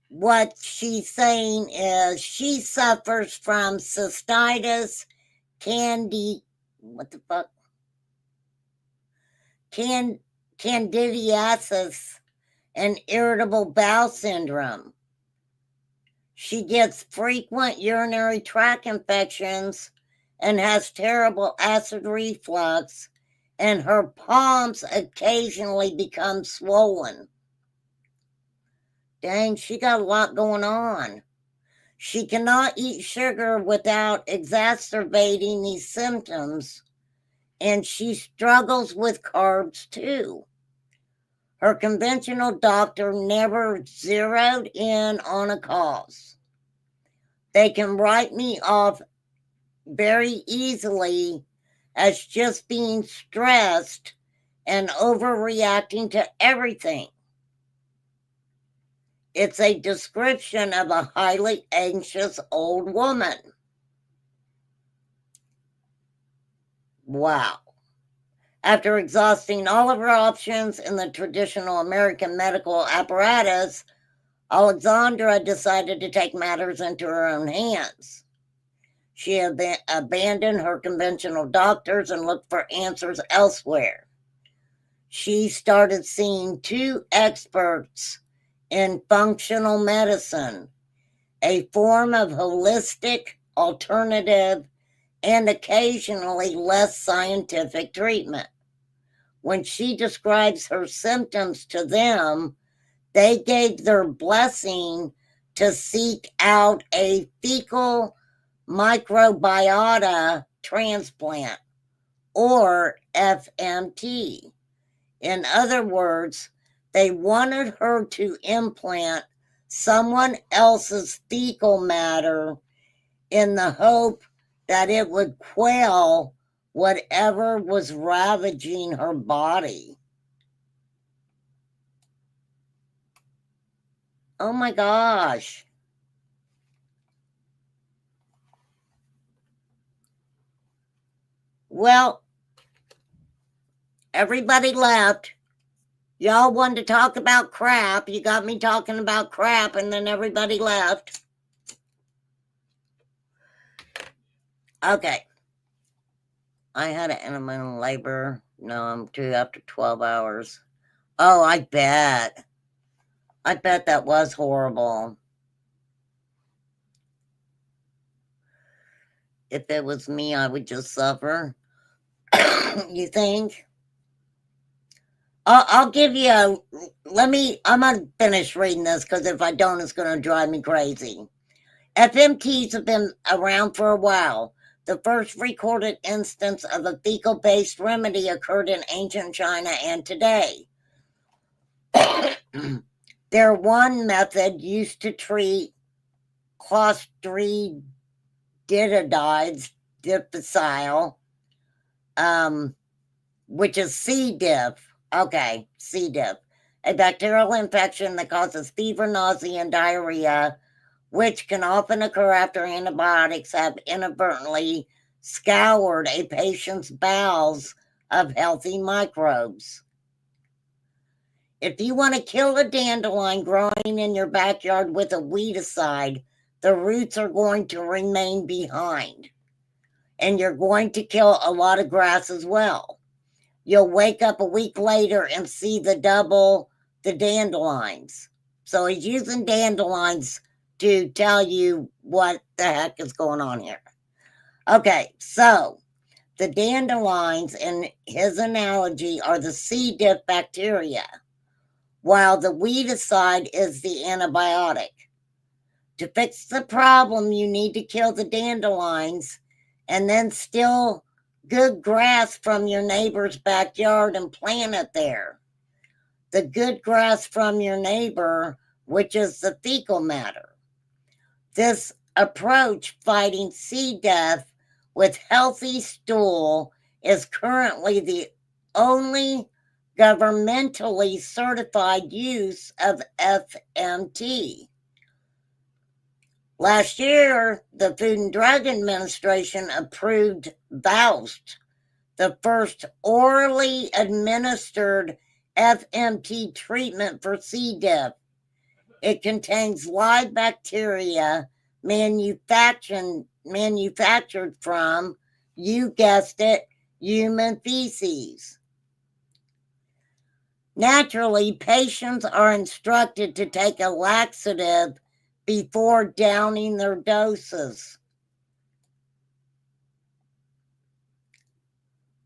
what she's saying is she suffers from cystitis, what the fuck? Candidiasis, and irritable bowel syndrome. She gets frequent urinary tract infections and has terrible acid reflux, and her palms occasionally become swollen. Dang, she got a lot going on. She cannot eat sugar without exacerbating these symptoms, and she struggles with carbs too. Her conventional doctor never zeroed in on a cause. They can write me off very easily as just being stressed and overreacting to everything. It's a description of a highly anxious old woman. Wow. After exhausting all of her options in the traditional American medical apparatus, Alexandra decided to take matters into her own hands. She abandoned her conventional doctors and looked for answers elsewhere. She started seeing two experts in functional medicine, a form of holistic, alternative, and occasionally less scientific treatment. When she describes her symptoms to them, they gave their blessing to seek out a fecal microbiota transplant, or FMT. In other words, they wanted her to implant someone else's fecal matter in the hope that it would quell whatever was ravaging her body. Oh my gosh. Well, everybody left. Y'all wanted to talk about crap. You got me talking about crap, and then everybody left. Okay. I had an intermittent labor. No, I'm due after 12 hours. Oh, I bet. I bet that was horrible. If it was me, I would just suffer. You think? I'll give you a. I'm gonna finish reading this because if I don't, it's gonna drive me crazy. FMTs have been around for a while. The first recorded instance of a fecal-based remedy occurred in ancient China and today. Their one method used to treat Clostridium difficile, which is C. diff. Okay, C. diff, a bacterial infection that causes fever, nausea, and diarrhea, which can often occur after antibiotics have inadvertently scoured a patient's bowels of healthy microbes. If you want to kill a dandelion growing in your backyard with a weedicide, the roots are going to remain behind. And you're going to kill a lot of grass as well. You'll wake up a week later and see the dandelions. So he's using dandelions to tell you what the heck is going on here. Okay, so the dandelions, in his analogy, are the C. diff bacteria, while the weedicide is the antibiotic. To fix the problem, you need to kill the dandelions and then steal good grass from your neighbor's backyard and plant it there. The good grass from your neighbor, which is the fecal matter. This approach, fighting C. diff with healthy stool, is currently the only governmentally certified use of FMT. Last year, the Food and Drug Administration approved Vowst, the first orally administered FMT treatment for C. diff. It contains live bacteria manufactured from, you guessed it, human feces. Naturally, patients are instructed to take a laxative before downing their doses.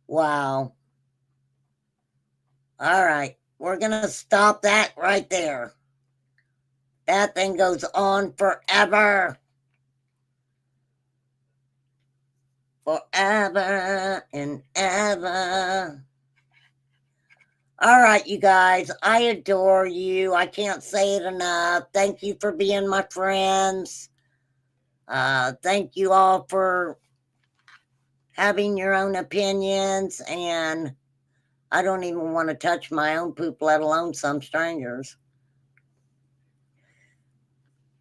Wow. All right, we're going to stop that right there. That thing goes on forever. Forever and ever. All right, you guys, I adore you. I can't say it enough. Thank you for being my friends. Thank you all for having your own opinions. And I don't even want to touch my own poop, let alone some strangers.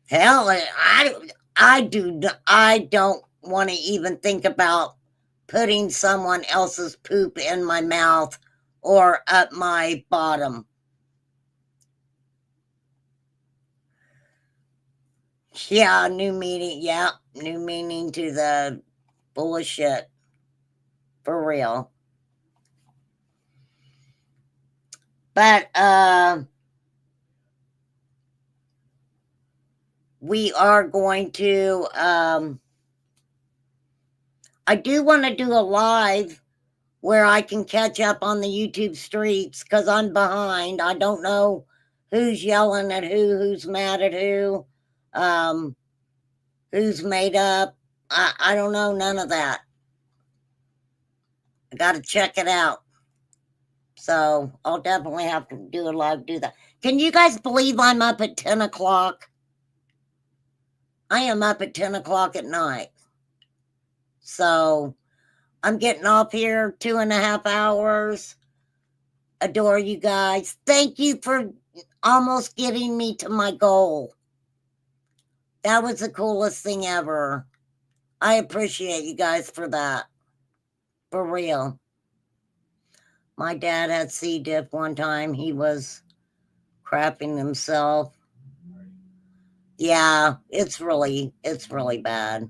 Hell, I don't want to even think about putting someone else's poop in my mouth or up my bottom. Yeah, new meaning. Yeah, new meaning to the bullshit. For real. But we are going to I do want to do a live where I can catch up on the YouTube streets because I'm behind. I don't know who's yelling at who's mad at who's made up. I don't know none of that. I got to check it out. So I'll definitely have to do a live, do that. Can you guys believe I'm up at 10 o'clock? I am up at 10 o'clock at night. So I'm getting off here 2.5 hours. Adore you guys. Thank you for almost getting me to my goal. That was the coolest thing ever. I appreciate you guys for that. For real. My dad had C. diff one time. He was crapping himself. Yeah, it's really bad.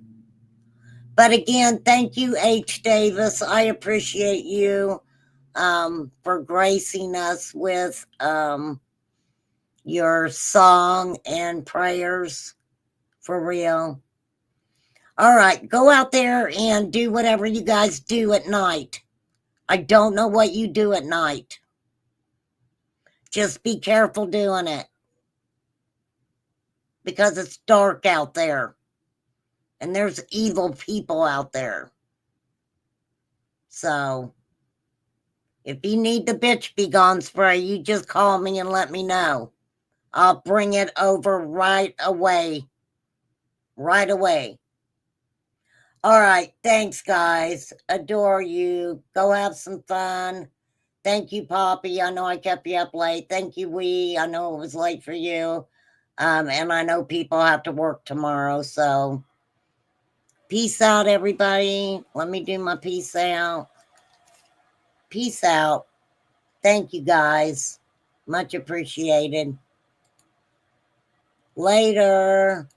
But again, thank you, H. Davis. I appreciate you for gracing us with your song and prayers. For real. All right, go out there and do whatever you guys do at night. I don't know what you do at night. Just be careful doing it. Because it's dark out there. And there's evil people out there. So, if you need the bitch be gone spray, you just call me and let me know. I'll bring it over right away. Right away. All right. Thanks, guys. Adore you. Go have some fun. Thank you, Poppy. I know I kept you up late. Thank you, Wee. I know it was late for you. And I know people have to work tomorrow. So, peace out, everybody. Let me do my peace out. Peace out. Thank you, guys. Much appreciated. Later.